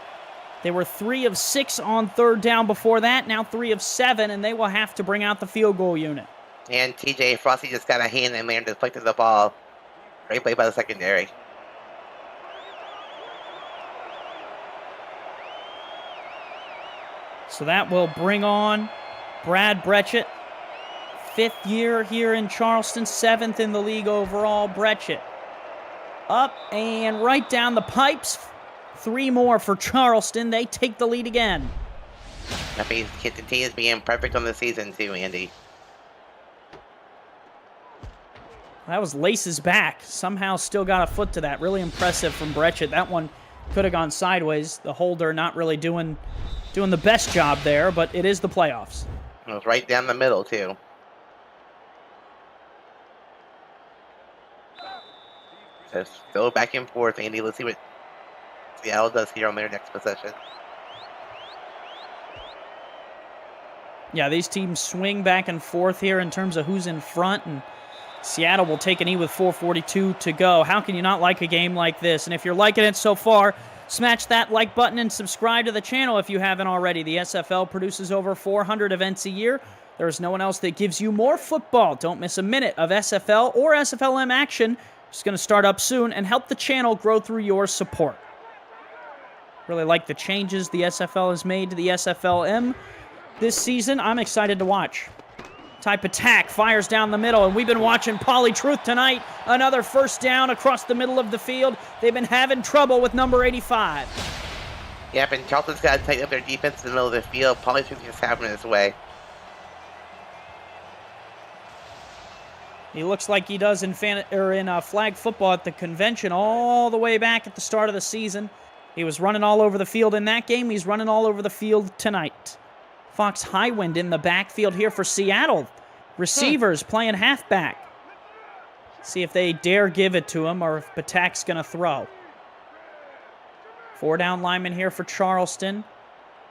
They were 3 of 6 on 3rd down before that, now 3 of 7, and they will have to bring out the field goal unit. And TJ Frosty just got a hand in there and deflected the ball. Great play by the secondary. So that will bring on Brad Brechet. 5th year here in Charleston, 7th in the league overall. Brechet up and right down the pipes. 3 more for Charleston. They take the lead again. That means he continues being perfect on the season too, Andy. That was Lace's back. Somehow still got a foot to that. Really impressive from Brechet. That one could have gone sideways. The holder not really doing the best job there, but it is the playoffs. It was right down the middle too. Just go back and forth, Andy. Let's see what Seattle does here on their next possession. Yeah, these teams swing back and forth here in terms of who's in front, and Seattle will take an E with 4:42 to go. How can you not like a game like this? And if you're liking it so far, smash that like button and subscribe to the channel if you haven't already. The SFL produces over 400 events a year. There is no one else that gives you more football. Don't miss a minute of SFL or SFLM action. It's going to start up soon and help the channel grow through your support. Really like the changes the SFL has made to the SFLM this season. I'm excited to watch. Type attack, fires down the middle, and we've been watching Poly Truth tonight. Another first down across the middle of the field. They've been having trouble with number 85. Yep, and Charleston's got to tighten up their defense in the middle of the field. Poly Truth just having his way. He looks like he does in flag football at the convention all the way back at the start of the season. He was running all over the field in that game. He's running all over the field tonight. Fox Highwind in the backfield here for Seattle. Receivers playing halfback. See if they dare give it to him or if Patak's going to throw. 4 down linemen here for Charleston.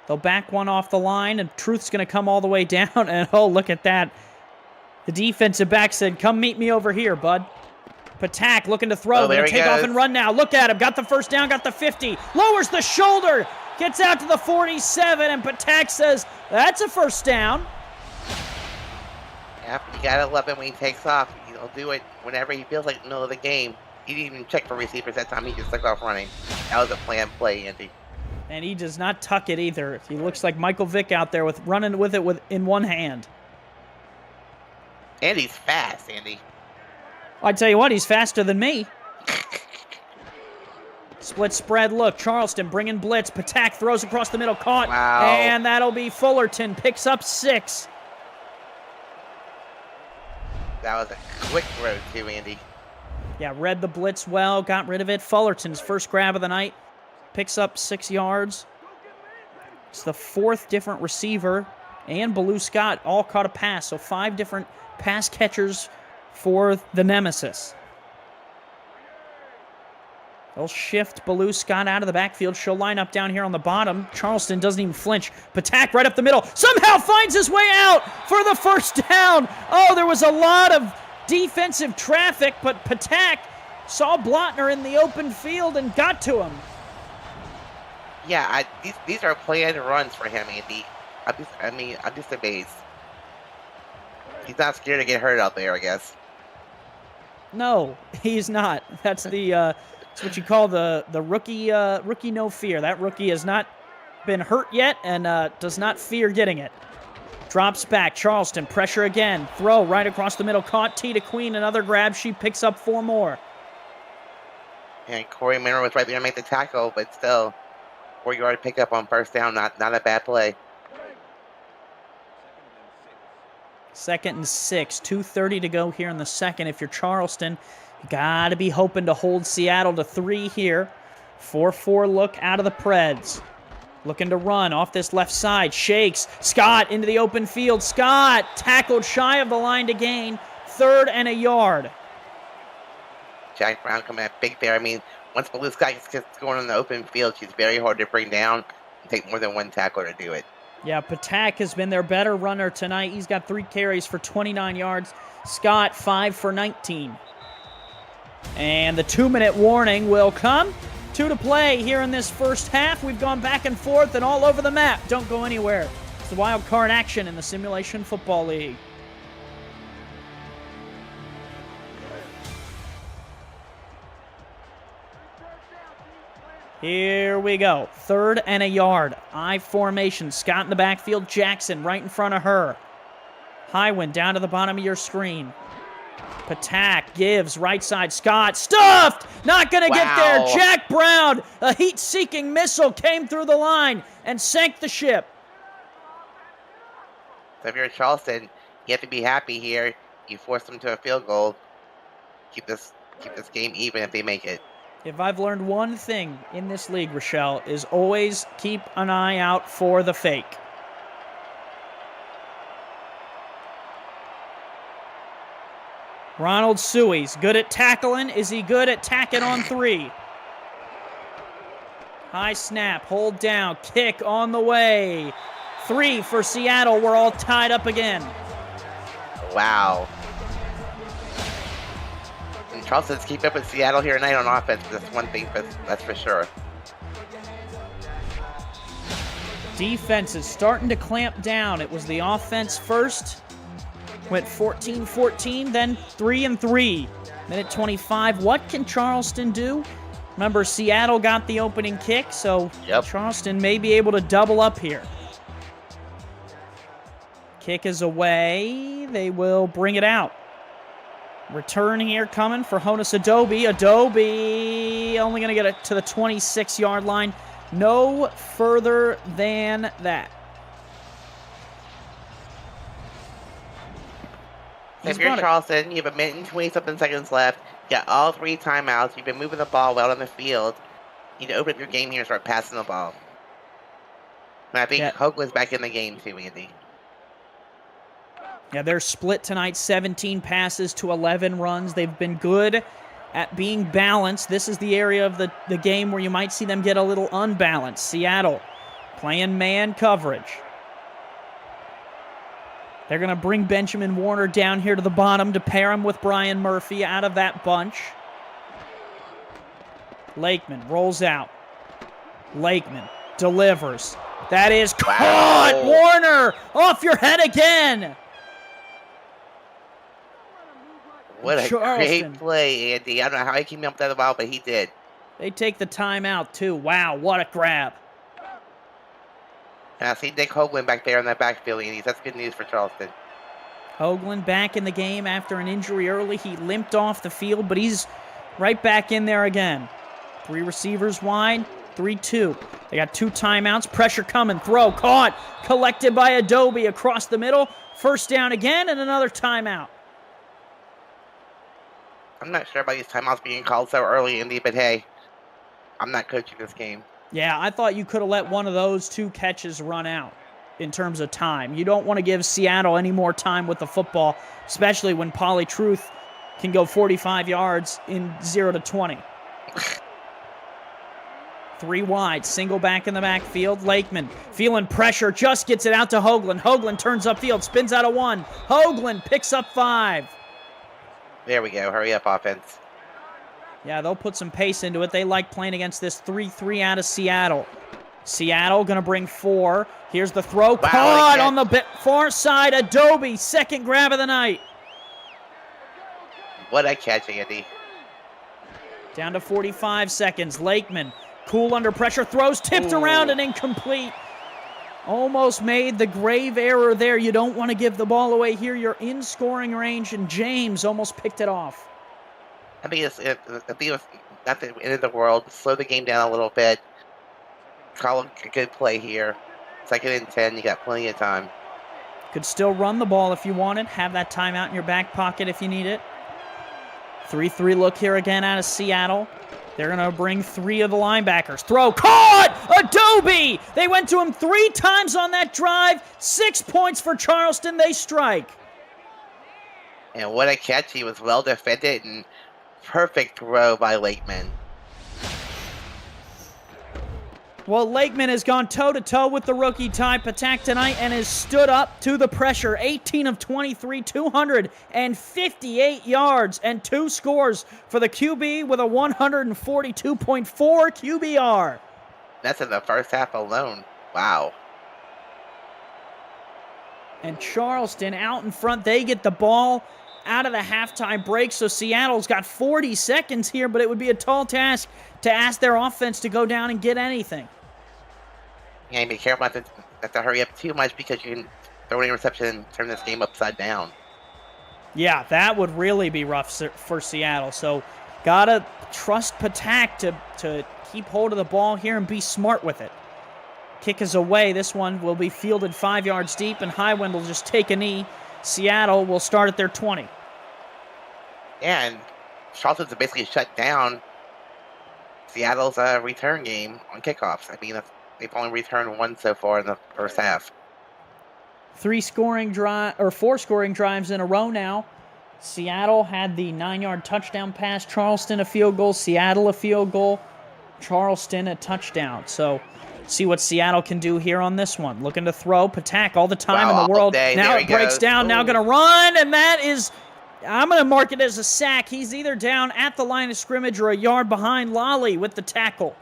They'll back one off the line, and Truth's going to come all the way down. And oh, look at that. The defensive back said, come meet me over here, bud. Patak looking to throw. Going to take off and run now. Look at him. Got the first down, got the 50. Lowers the shoulder. Gets out to the 47, and Patak says, that's a first down. Yep, you got to love him when he takes off. He'll do it whenever he feels like in the middle of the game. He didn't even check for receivers that time. He just took off running. That was a planned play, Andy. And he does not tuck it either. He looks like Michael Vick out there with running with it in one hand. And he's fast, Andy. I tell you what, he's faster than me. Split spread look. Charleston bringing blitz. Patak throws across the middle. Caught. Wow. And that'll be Fullerton. Picks up 6. That was a quick throw, too, Andy. Yeah, read the blitz well. Got rid of it. Fullerton's first grab of the night. Picks up 6 yards. It's the 4th different receiver. And Baloo Scott all caught a pass. So 5 different pass catchers for the Nemesis. They'll shift Baloo Scott out of the backfield. She'll line up down here on the bottom. Charleston doesn't even flinch. Patak right up the middle. Somehow finds his way out for the first down. Oh, there was a lot of defensive traffic, but Patak saw Blotner in the open field and got to him. Yeah, these are planned runs for him, Andy. I'm just amazed. He's not scared to get hurt out there, I guess. No, he's not. That's that's what you call the rookie no fear. That rookie has not been hurt yet and does not fear getting it. Drops back. Charleston pressure again. Throw right across the middle. Caught T to Queen. Another grab. She picks up 4 more. And Corey Miller was right there to make the tackle, but still, 4-yard pickup on first down. Not a bad play. 2nd and 6. 2:30 to go here in the second. If you're Charleston, you got to be hoping to hold Seattle to 3 here. 4-4 look out of the Preds. Looking to run off this left side. Shakes. Scott into the open field. Scott tackled shy of the line to gain. 3rd and a yard. Jack Brown coming at big there. I mean, once Baloo Scott gets going in the open field, she's very hard to bring down. It take more than one tackler to do it. Yeah, Patak has been their better runner tonight. He's got 3 carries for 29 yards. Scott, 5 for 19. And the 2-minute warning will come. 2 to play here in this first half. We've gone back and forth and all over the map. Don't go anywhere. It's the wild card action in the Simulation Football League. Here we go. 3rd and a yard. I formation. Scott in the backfield. Jackson right in front of her. Highwind down to the bottom of your screen. Patak gives right side. Scott stuffed. Not going to get there. Jack Brown, a heat-seeking missile, came through the line and sank the ship. So if you're Charleston, you have to be happy here. You force them to a field goal. Keep this game even if they make it. If I've learned one thing in this league, Rochelle, is always keep an eye out for the fake. Ronald Suey's good at tackling. Is he good at tacking on 3? High snap, hold down, kick on the way. 3 for Seattle. We're all tied up again. Wow. And Charleston's keep up with Seattle here tonight on offense. That's one thing, that's for sure. Defense is starting to clamp down. It was the offense first. Went 14-14, then 3-3. Minute 25. What can Charleston do? Remember, Seattle got the opening kick, so Charleston may be able to double up here. Kick is away. They will bring it out. Return here coming for Honus Adobe. Adobe only going to get it to the 26-yard line. No further than that. If you're Charleston, you have a minute and 20-something seconds left. You got all 3 timeouts. You've been moving the ball well on the field. You need to open up your game here and start passing the ball. And I think Hoagland's back in the game too, Andy. Yeah, they're split tonight, 17 passes to 11 runs. They've been good at being balanced. This is the area of the game where you might see them get a little unbalanced. Seattle playing man coverage. They're going to bring Benjamin Warner down here to the bottom to pair him with Brian Murphy out of that bunch. Lakeman rolls out. Lakeman delivers. That is caught! Wow. Warner off your head again! What a great play, Andy. I don't know how he came up that ball, but he did. They take the timeout, too. Wow, what a grab. And I see Nick Hoagland back there in that backfield, Andy. That's good news for Charleston. Hoagland back in the game after an injury early. He limped off the field, but he's right back in there again. 3 receivers wide, 3-2. They got 2 timeouts. Pressure coming. Throw caught. Collected by Adobe across the middle. First down again and another timeout. I'm not sure about these timeouts being called so early, Andy, but hey, I'm not coaching this game. Yeah, I thought you could have let one of those 2 catches run out in terms of time. You don't want to give Seattle any more time with the football, especially when Polly Truth can go 45 yards in 0 to 20. 3 wide, single back in the backfield. Lakeman feeling pressure, just gets it out to Hoagland. Hoagland turns upfield, spins out of 1. Hoagland picks up 5. There we go. Hurry up, offense. Yeah, they'll put some pace into it. They like playing against this 3-3 out of Seattle. Seattle going to bring 4. Here's the throw. Caught on the far side. Adobe, second grab of the night. What a catch, Andy. Down to 45 seconds. Lakeman, cool under pressure, throws, tipped around and incomplete. Almost made the grave error there. You don't want to give the ball away here. You're in scoring range, and James almost picked it off. I think it was not the end of the world. Slow the game down a little bit. Call a good play here. 2nd and 10. You got plenty of time. Could still run the ball if you wanted. Have that timeout in your back pocket if you need it. 3-3 look here again out of Seattle. They're going to bring 3 of the linebackers. Throw caught! Adobe! They went to him 3 times on that drive. 6 points for Charleston. They strike. And what a catch. He was well defended and perfect throw by Lakeman. Well, Lakeman has gone toe-to-toe with the rookie Ty Patak tonight and has stood up to the pressure. 18 of 23, 258 yards and 2 scores for the QB with a 142.4 QBR. That's in the first half alone. Wow. And Charleston out in front. They get the ball out of the halftime break, so Seattle's got 40 seconds here, but it would be a tall task to ask their offense to go down and get anything. Yeah, be careful not to hurry up too much because you can throw an interception and turn this game upside down. Yeah, that would really be rough for Seattle. So gotta trust Patak to keep hold of the ball here and be smart with it. Kick is away. This one will be fielded 5 yards deep, and Highwind will just take a knee. Seattle will start at their 20. Yeah, and Charleston's basically shut down Seattle's return game on kickoffs. I mean, they've only returned 1 so far in the first half. 4 scoring drives in a row now Seattle had the 9-yard touchdown pass. Charleston a field goal. Seattle a field goal. Charleston a touchdown. So see what Seattle can do here on this one. Looking to throw. Patak all the time in the world. Now it breaks down. Now going to run. And that is, I'm going to mark it as a sack. He's either down at the line of scrimmage or a yard behind. Lally with the tackle.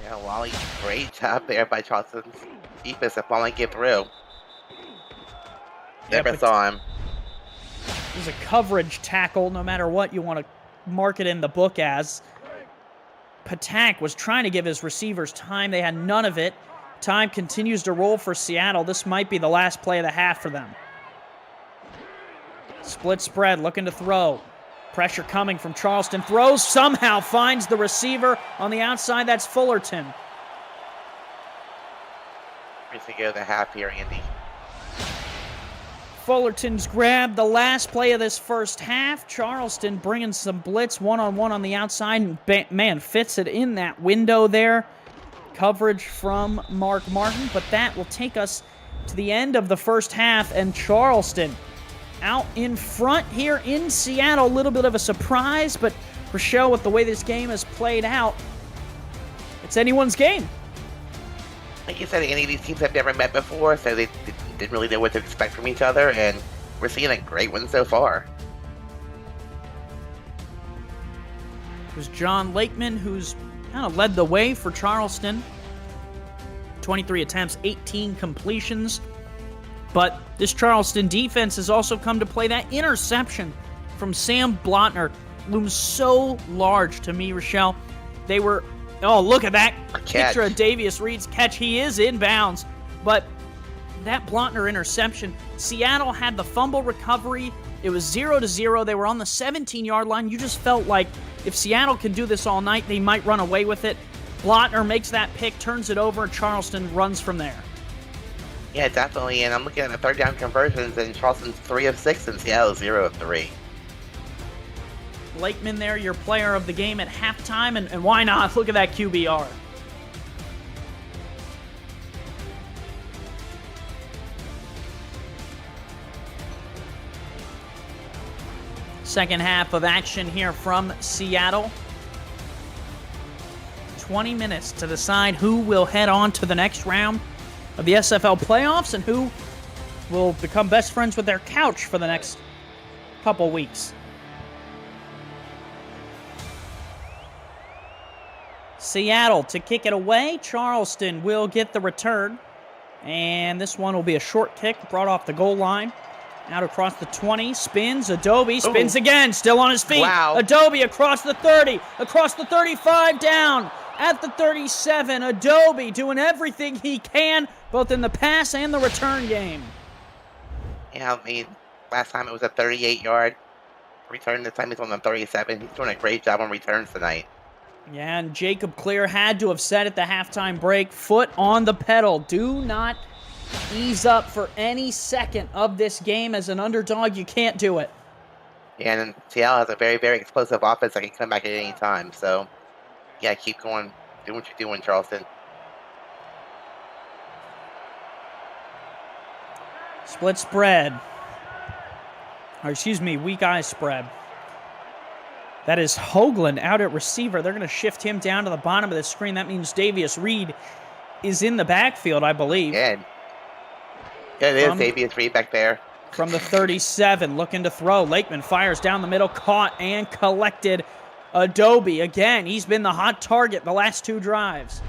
Yeah, Lally, great job there by Charleston's defense to finally get through. Never saw him. It was a coverage tackle, no matter what you want to mark it in the book as. Patak was trying to give his receivers time. They had none of it. Time continues to roll for Seattle. This might be the last play of the half for them. Split spread, looking to throw. Pressure coming from Charleston. Throws, somehow finds the receiver on the outside. That's Fullerton. Here's to go the half here, Andy. Fullerton's grabbed the last play of this first half. Charleston bringing some blitz one-on-one on the outside. And man, fits it in that window there. Coverage from Mark Martin. But that will take us to the end of the first half. And Charleston out in front here in Seattle. A little bit of a surprise. But Rochelle, with the way this game has played out, it's anyone's game. Like you said, any of these teams have never met before, so they didn't really know what to expect from each other, and we're seeing a great one so far. It was John Lakeman who's kind of led the way for Charleston. 23 attempts, 18 completions. But this Charleston defense has also come to play. That interception from Sam Blotner looms so large to me, Rochelle. They were... Oh, look at that picture of Davius Reed's catch. He is inbounds. But that Blotner interception, Seattle had the fumble recovery. It was 0-0. They were on the 17-yard line. You just felt like if Seattle can do this all night, they might run away with it. Blotner makes that pick, turns it over, and Charleston runs from there. Yeah, definitely. And I'm looking at the third down conversions, and Charleston's 3 of 6 and Seattle's 0 of 3. Lakeman there, your player of the game at halftime, and why not? Look at that QBR. Second half of action here from Seattle. 20 minutes to decide who will head on to the next round of the SFL playoffs and who will become best friends with their couch for the next couple weeks. Seattle to kick it away. Charleston will get the return. And this one will be a short kick brought off the goal line. Out across the 20. Spins. Adobe spins again. Still on his feet. Wow. Adobe across the 30. Across the 35. Down at the 37. Adobe doing everything he can, both in the pass and the return game. Yeah, I mean, last time it was a 38-yard return. This time he's on the 37. He's doing a great job on returns tonight. Yeah, and Jacob Clear had to have said at the halftime break, foot on the pedal. Do not ease up for any second of this game. As an underdog, you can't do it. Yeah, and Seattle has a very, very explosive offense that can come back at any time. So, yeah, keep going. Do what you're doing, Charleston. Split spread. Or excuse me, weak eye spread. That is Hoagland out at receiver. They're going to shift him down to the bottom of the screen. That means Davius Reed is in the backfield, I believe. Yeah, it is Davius Reed back there. From the 37, looking to throw. Lakeman fires down the middle, caught and collected. Adobe, again, he's been the hot target the last 2 drives.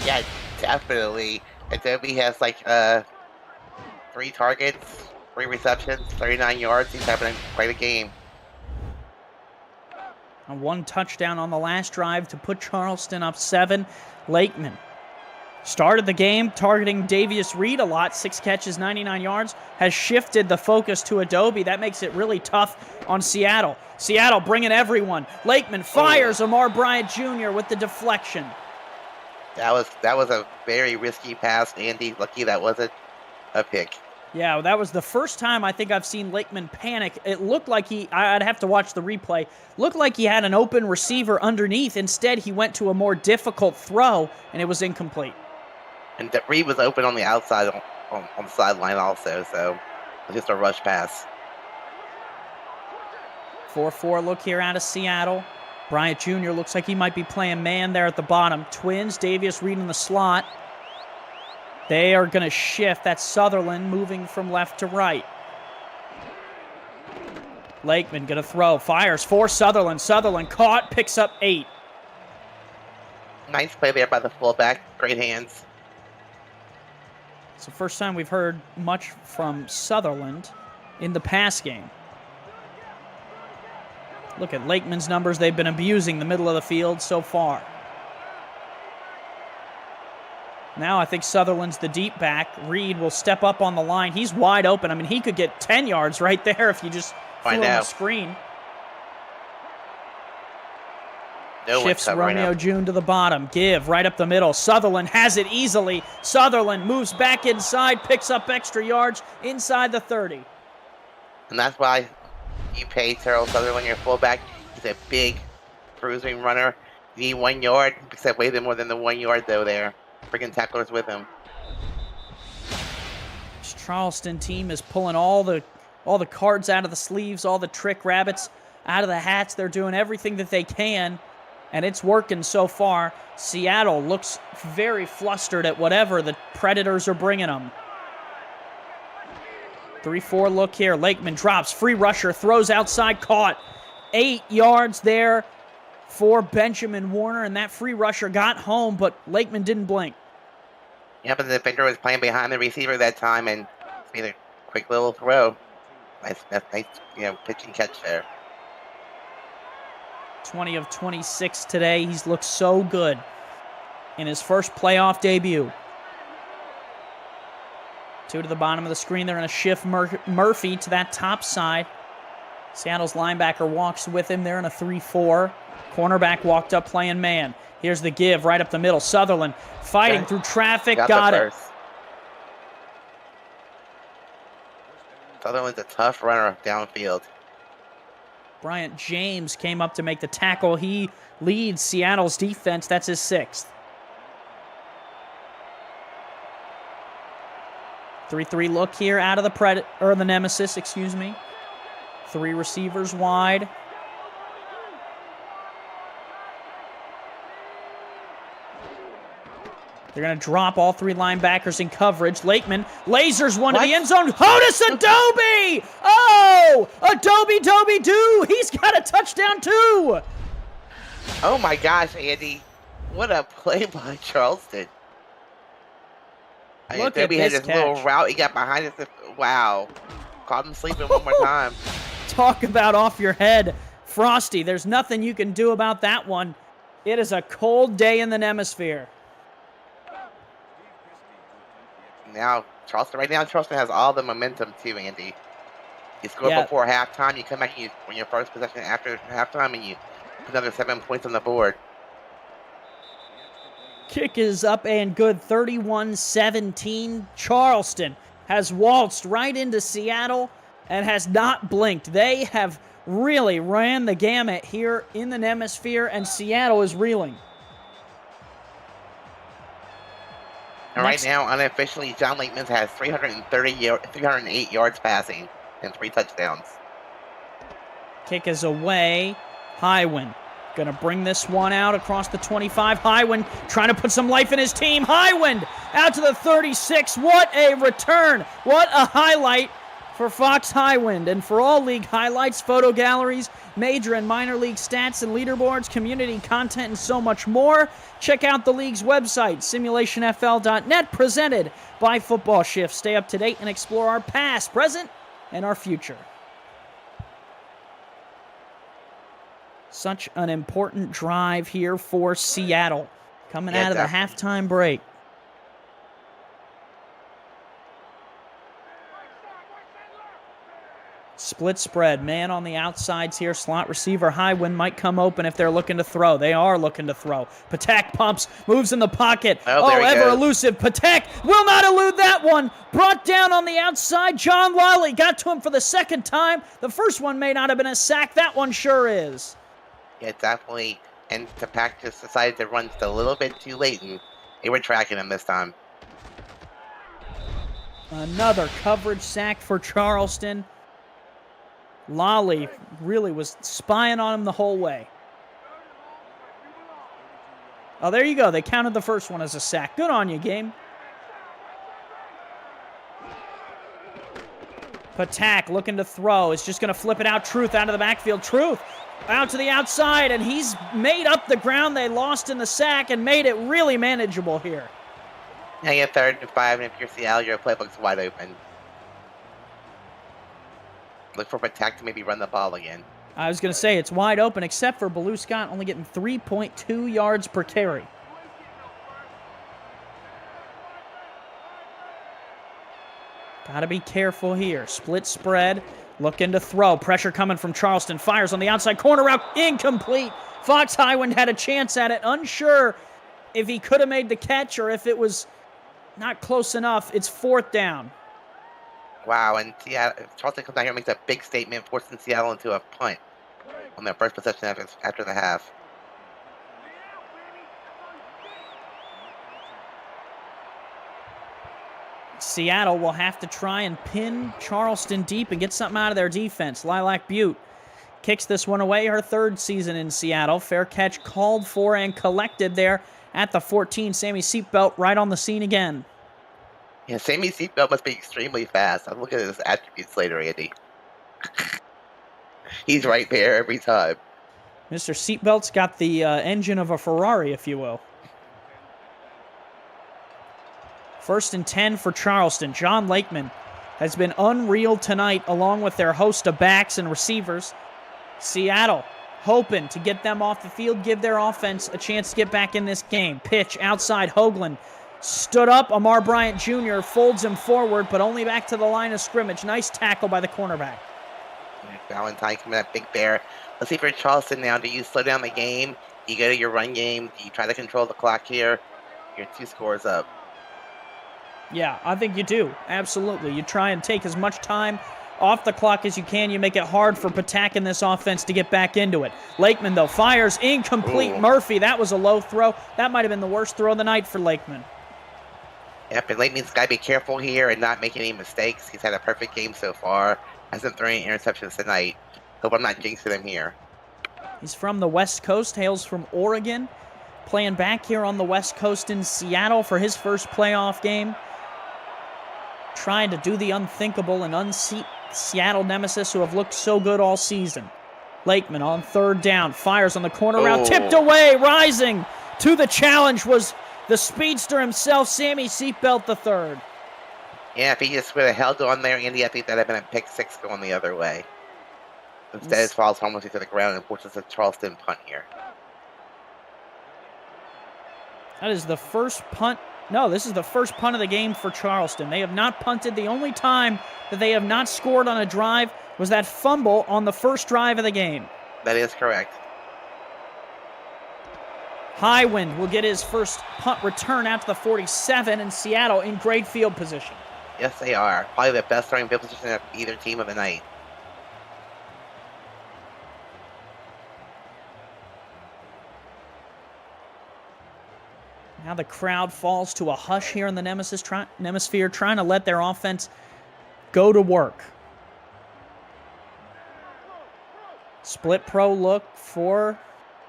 Yeah, definitely. Adobe has like 3 targets, 3 receptions, 39 yards. He's having quite a game. And 1 touchdown on the last drive to put Charleston up 7. Lakeman started the game targeting Davius Reed a lot. 6 catches, 99 yards. Has shifted the focus to Adobe. That makes it really tough on Seattle. Seattle bringing everyone. Lakeman fires Amar Bryant Jr. with the deflection. That was a very risky pass, Andy. Lucky that wasn't a pick. Yeah, that was the first time I think I've seen Lakeman panic. It looked like I'd have to watch the replay, looked like he had an open receiver underneath. Instead, he went to a more difficult throw, and it was incomplete. And Reed was open on the outside on the sideline also, so It's just a rush pass. 4-4 look here out of Seattle. Bryant Jr. looks like he might be playing man there at the bottom. Twins, Davius Reed in the slot. They are going to shift. That's Sutherland moving from left to right. Lakeman going to throw. Fires for Sutherland. Sutherland caught. Picks up 8. Nice play there by the fullback. Great hands. It's the first time we've heard much from Sutherland in the pass game. Look at Lakeman's numbers. They've been abusing the middle of the field so far. Now I think Sutherland's the deep back. Reed will step up on the line. He's wide open. I mean, he could get 10 yards right there if you just threw him a screen. Shifts Romeo June to the bottom. Give right up the middle. Sutherland has it easily. Sutherland moves back inside, picks up extra yards inside the 30. And that's why you pay Terrell Sutherland your fullback. He's a big bruising runner. You need 1 yard. Except way more than the 1 yard though there. Freaking tacklers with him. This Charleston team is pulling all the cards out of the sleeves, all the trick rabbits out of the hats. They're doing everything that they can, and it's working so far. Seattle looks very flustered at whatever the Predators are bringing them. 3-4 look here. Lakeman drops. Free rusher. Throws outside. Caught. 8 yards there for Benjamin Warner, and that free rusher got home, but Lakeman didn't blink. Yeah, but the defender was playing behind the receiver that time, and made a quick little throw. Nice, pitch and catch there. 20 of 26 today. He's looked so good in his first playoff debut. 2 to the bottom of the screen. They're going to shift Murphy to that top side. Seattle's linebacker walks with him there in a 3-4. Cornerback walked up playing man. Here's the give right up the middle. Sutherland fighting through traffic. Got it. Sutherland's a tough runner downfield. Bryant James came up to make the tackle. He leads Seattle's defense. That's his 6th. 3-3 look here out of the Nemesis, excuse me. 3 receivers wide. They're going to drop all 3 linebackers in coverage. Lakeman lasers one to the end zone. Hodis Adobe! Oh! Adobe Doby Doo! He's got a touchdown too! Oh my gosh, Andy. What a play by Charleston. Look Adobe at this had this catch. little route. He got behind us. Wow. Caught him sleeping one more time. Talk about off your head. Frosty, there's nothing you can do about that one. It is a cold day in the Nemisphere. Now, Charleston has all the momentum too, Andy. You score before halftime, you come back and you win your first possession after halftime, and you put another 7 points on the board. Kick is up and good, 31-17. Charleston has waltzed right into Seattle and has not blinked. They have really ran the gamut here in the Nemisphere, and Seattle is reeling. And right now, unofficially, John Lakeman has 308 yards passing and 3 touchdowns. Kick is away. Highwind going to bring this one out across the 25. Highwind trying to put some life in his team. Highwind out to the 36. What a return. What a highlight for Fox Highwind. And for all league highlights, photo galleries, major and minor league stats and leaderboards, community content, and so much more, check out the league's website, simulationfl.net, presented by Football Shift. Stay up to date and explore our past, present, and our future. Such an important drive here for Seattle, coming out of the halftime break. Split spread, man on the outsides here. Slot receiver Highwind might come open if they're looking to throw. They are looking to throw. Patek pumps, moves in the pocket. Ever elusive. Patek will not elude that one. Brought down on the outside. John Lally got to him for the second time. The first one may not have been a sack. That one sure is. Yeah, definitely. And Patek just decided to run just a little bit too late, and they were tracking him this time. Another coverage sack for Charleston. Lolly really was spying on him the whole way. Oh, there you go. They counted the first one as a sack. Good on you, game. Patak looking to throw. Is just going to flip it out. Truth out of the backfield. Truth out to the outside, and he's made up the ground they lost in the sack and made it really manageable here. Now you have 3rd and 5, and if you're Seattle, your playbook's wide open. Look for Patak to maybe run the ball again. I was going to say, it's wide open, except for Baloo Scott only getting 3.2 yards per carry. Got to be careful here. Split spread, looking to throw. Pressure coming from Charleston. Fires on the outside corner route. Incomplete. Fox Highwind had a chance at it. Unsure if he could have made the catch or if it was not close enough. It's 4th down. Wow, and Seattle, Charleston comes down here and makes a big statement, forcing Seattle into a punt on their first possession after the half. Seattle will have to try and pin Charleston deep and get something out of their defense. Lilac Butte kicks this one away, her 3rd season in Seattle. Fair catch called for and collected there at the 14. Sammy Seatbelt right on the scene again. Yeah, Sammy Seatbelt must be extremely fast. I'm looking at his attributes later, Andy. He's right there every time. Mr. Seatbelt's got the engine of a Ferrari, if you will. 1st and 10 for Charleston. John Lakeman has been unreal tonight, along with their host of backs and receivers. Seattle hoping to get them off the field, give their offense a chance to get back in this game. Pitch outside, Hoagland stood up. Amar Bryant Jr. folds him forward, but only back to the line of scrimmage. Nice tackle by the cornerback. Valentine coming at Big Bear. Let's see for Charleston now. Do you slow down the game? Do you go to your run game? Do you try to control the clock here? You're 2 scores up. Yeah, I think you do. Absolutely. You try and take as much time off the clock as you can. You make it hard for Patak in this offense to get back into it. Lakeman, though, fires incomplete. Ooh. Murphy, that was a low throw. That might have been the worst throw of the night for Lakeman. Yep, and Lakeman's got to be careful here and not make any mistakes. He's had a perfect game so far. Hasn't thrown any interceptions tonight. Hope I'm not jinxing him here. He's from the West Coast, hails from Oregon. Playing back here on the West Coast in Seattle for his first playoff game. Trying to do the unthinkable and unseat Seattle nemesis who have looked so good all season. Lakeman on 3rd down, fires on the corner route, tipped away, rising to the challenge was the speedster himself, Sammy Seatbelt III. Yeah, if he just would have held on there, Andy, I think that would have been a pick 6 going the other way. Instead, it falls almost to the ground and forces a Charleston punt here. That is the first punt. No, this is the first punt of the game for Charleston. They have not punted. The only time that they have not scored on a drive was that fumble on the first drive of the game. That is correct. Highwind will get his first punt return out to the 47, and Seattle in great field position. Yes, they are. Probably the best throwing field position of either team of the night. Now the crowd falls to a hush here in the Nemisphere, trying to let their offense go to work. Split pro look for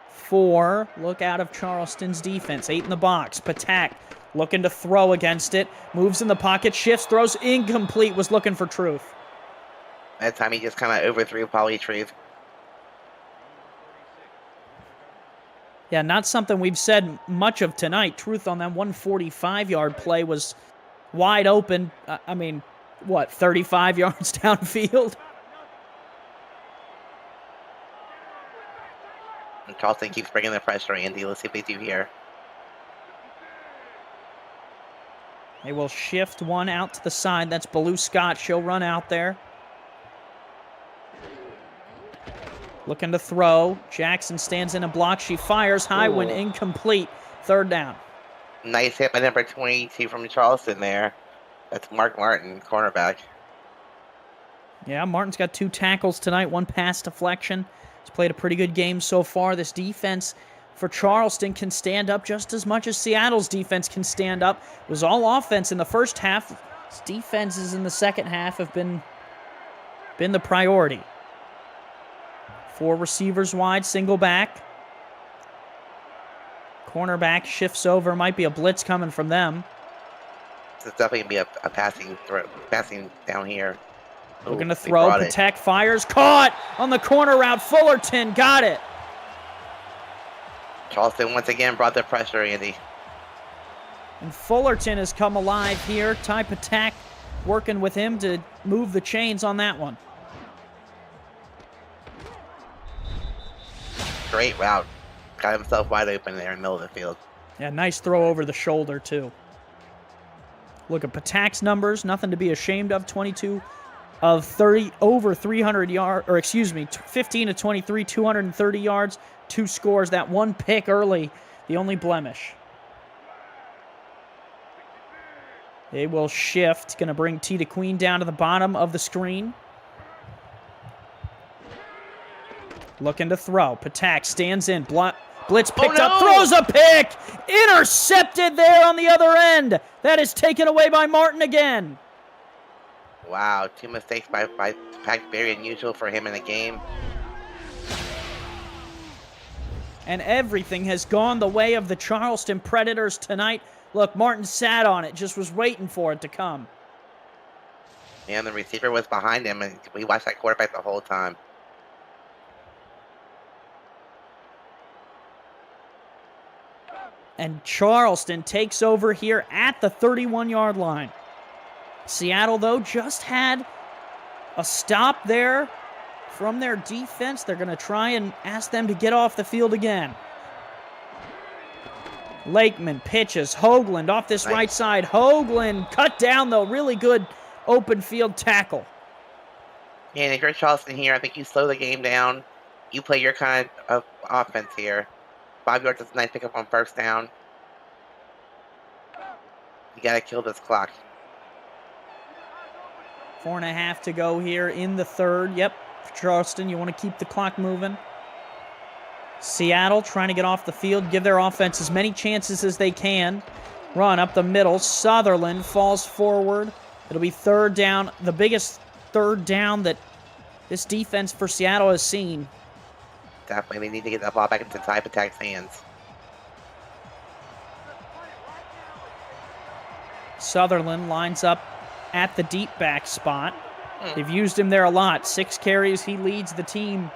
4. Look out of Charleston's defense. 8 in the box. Patak looking to throw against it. Moves in the pocket, shifts, throws incomplete. Was looking for Truth. That time he just kind of overthrew Polly Truth. Yeah, not something we've said much of tonight. Truth on that 145-yard play was wide open. 35 yards downfield? And Charleston keeps bringing the pressure, Andy. Let's see what they do here. They will shift one out to the side. That's Baloo Scott. She'll run out there. Looking to throw. Jackson stands in a block. She fires. Highwind incomplete. 3rd down. Nice hit by number 22 from Charleston there. That's Mark Martin, cornerback. Yeah, Martin's got 2 tackles tonight, 1 pass deflection. He's played a pretty good game so far. This defense for Charleston can stand up just as much as Seattle's defense can stand up. It was all offense in the first half. His defenses in the second half have been the priority. 4 receivers wide, single back. Cornerback shifts over. Might be a blitz coming from them. It's definitely going to be a passing down here. Looking to throw. Patek fires. Caught on the corner route. Fullerton got it. Charleston once again brought the pressure, Andy. And Fullerton has come alive here. Ty Patek working with him to move the chains on that one. Great route. Got himself wide open there in the middle of the field. Yeah, nice throw over the shoulder, too. Look at Patek's numbers. Nothing to be ashamed of. 22 of 30, over 300 yards, or excuse me, 15 to 23, 230 yards, 2 scores. That 1 pick early, the only blemish. They will shift. Going to bring T to Queen down to the bottom of the screen. Looking to throw. Patek stands in. Blitz picked up. Throws a pick. Intercepted there on the other end. That is taken away by Martin again. Wow. 2 mistakes by Patek. Very unusual for him in the game. And everything has gone the way of the Charleston Predators tonight. Look, Martin sat on it. Just was waiting for it to come. And the receiver was behind him. And we watched that quarterback the whole time. And Charleston takes over here at the 31-yard line. Seattle, though, just had a stop there from their defense. They're going to try and ask them to get off the field again. Lakeman pitches. Hoagland off this right side. Hoagland cut down, though. Really good open field tackle. And if you're Charleston here, I think you slow the game down. You play your kind of offense here. 5 yards is a nice pickup on first down. You got to kill this clock. 4.5 to go here in the third. Yep, Charleston, you want to keep the clock moving. Seattle trying to get off the field, give their offense as many chances as they can. Run up the middle. Sutherland falls forward. It'll be third down, the biggest third down that this defense for Seattle has seen. Definitely, they need to get that ball back into Ty Patek's hands. Sutherland lines up at the deep back spot. They've used him there a lot. 6 carries. He leads the team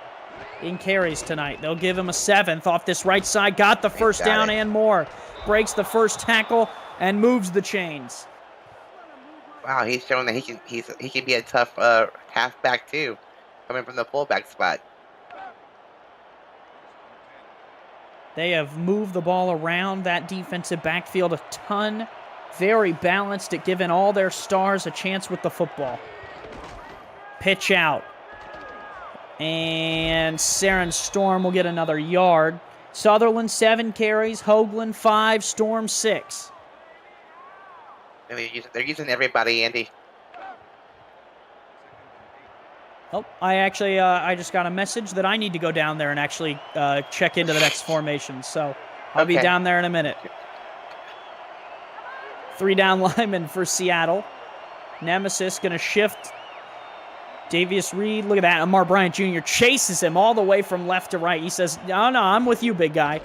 in carries tonight. They'll give him a 7th off this right side. Got the first down and more. Breaks the first tackle and moves the chains. Wow, he's showing that he can be a tough halfback too, coming from the fullback spot. They have moved the ball around that defensive backfield a ton. Very balanced at giving all their stars a chance with the football. Pitch out. And Saren Storm will get another yard. Sutherland 7 carries. Hoagland 5. Storm 6. They're using everybody, Andy. Oh, I just got a message that I need to go down there and actually check into the next formation. So I'll be down there in a minute. 3 down linemen for Seattle. Nemesis going to shift. Davius Reed, look at that. Amar Bryant Jr. chases him all the way from left to right. He says, no, I'm with you, big guy.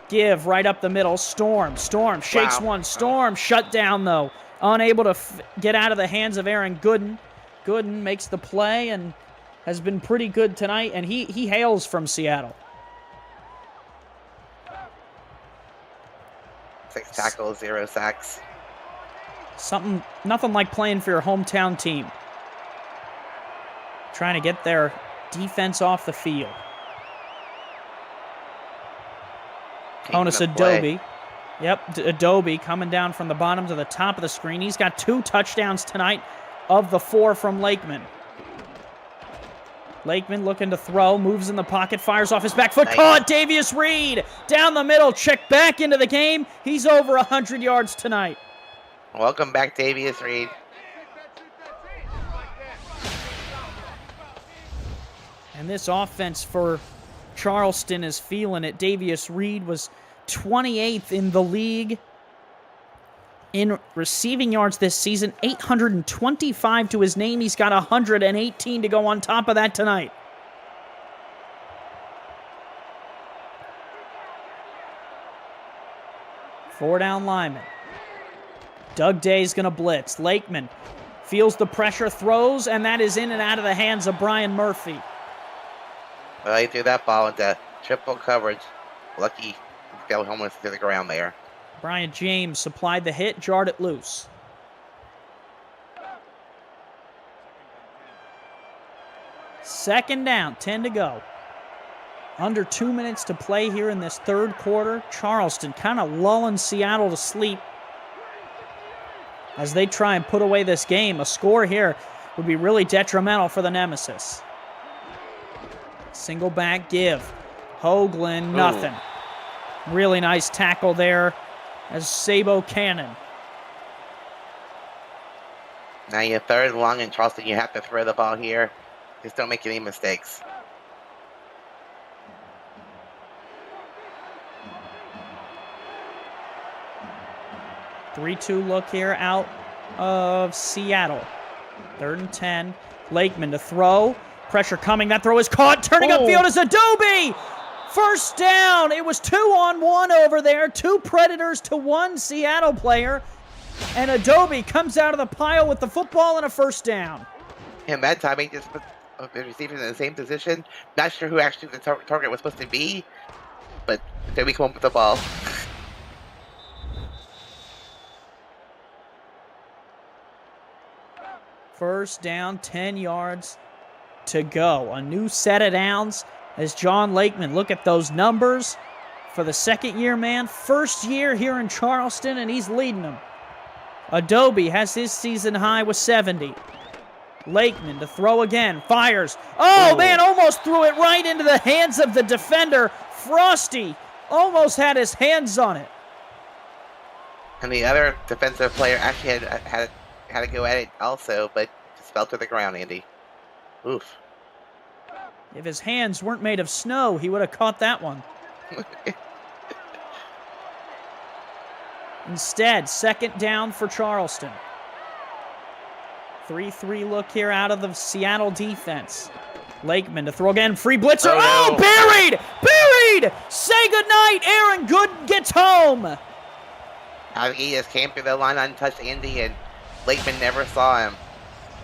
Give right up the middle. Storm shakes one. Storm shut down, though. Unable to get out of the hands of Aaron Gooden. Gooden makes the play and has been pretty good tonight, and he hails from Seattle. 6 tackles, 0 sacks. Nothing like playing for your hometown team. Trying to get their defense off the field. Honus Adobe. Yep, Adobe coming down from the bottom to the top of the screen. He's got 2 touchdowns tonight of the 4 from Lakeman. Lakeman looking to throw, moves in the pocket, fires off his back foot. Caught Davius Reed down the middle, checked back into the game. He's over 100 yards tonight. Welcome back, Davius Reed. And this offense for Charleston is feeling it. Davius Reed was 28th in the league in receiving yards this season, 825 to his name. He's got 118 to go on top of that tonight. Four down lineman. Doug Day's going to blitz. Lakeman feels the pressure, throws, and that is in and out of the hands of Brian Murphy. Well, he threw that ball into triple coverage. Lucky he fell almost to the ground there. Brian James supplied the hit, jarred it loose. Second down, 10 to go. Under 2 minutes to play here in this third quarter. Charleston kind of lulling Seattle to sleep as they try and put away this game. A score here would be really detrimental for the Nemesis. Single back give. Hoagland, nothing. Really nice tackle there as Sabo Cannon. Now you're third and long in Charleston. You have to throw the ball here. Just don't make any mistakes. Three-two look here out of Seattle. 3rd and 10. Lakeman to throw. Pressure coming. That throw is caught. Turning upfield is Adobe. First down. It was 2-on-1 over there. 2 Predators to 1 Seattle player. And Adobe comes out of the pile with the football and a first down. And that time he just put the receiver in the same position. Not sure who actually the target was supposed to be. But Adobe came up with the ball. First down, 10 yards to go. A new set of downs as John Lakeman. Look at those numbers for the second year man. First year here in Charleston, and he's leading them. Adobe has his season high with 70. Lakeman to throw again. Fires. Oh, man, almost threw it right into the hands of the defender. Frosty almost had his hands on it. And the other defensive player actually had to go at it also, but just fell to the ground, Andy. Oof. If his hands weren't made of snow, he would have caught that one. Instead, second down for Charleston. 3-3 look here out of the Seattle defense. Lakeman to throw again. Free blitzer. Oh, buried! Buried! Say goodnight. Aaron Gooden gets home. He just came through the line untouched, Andy, and Lakeman never saw him.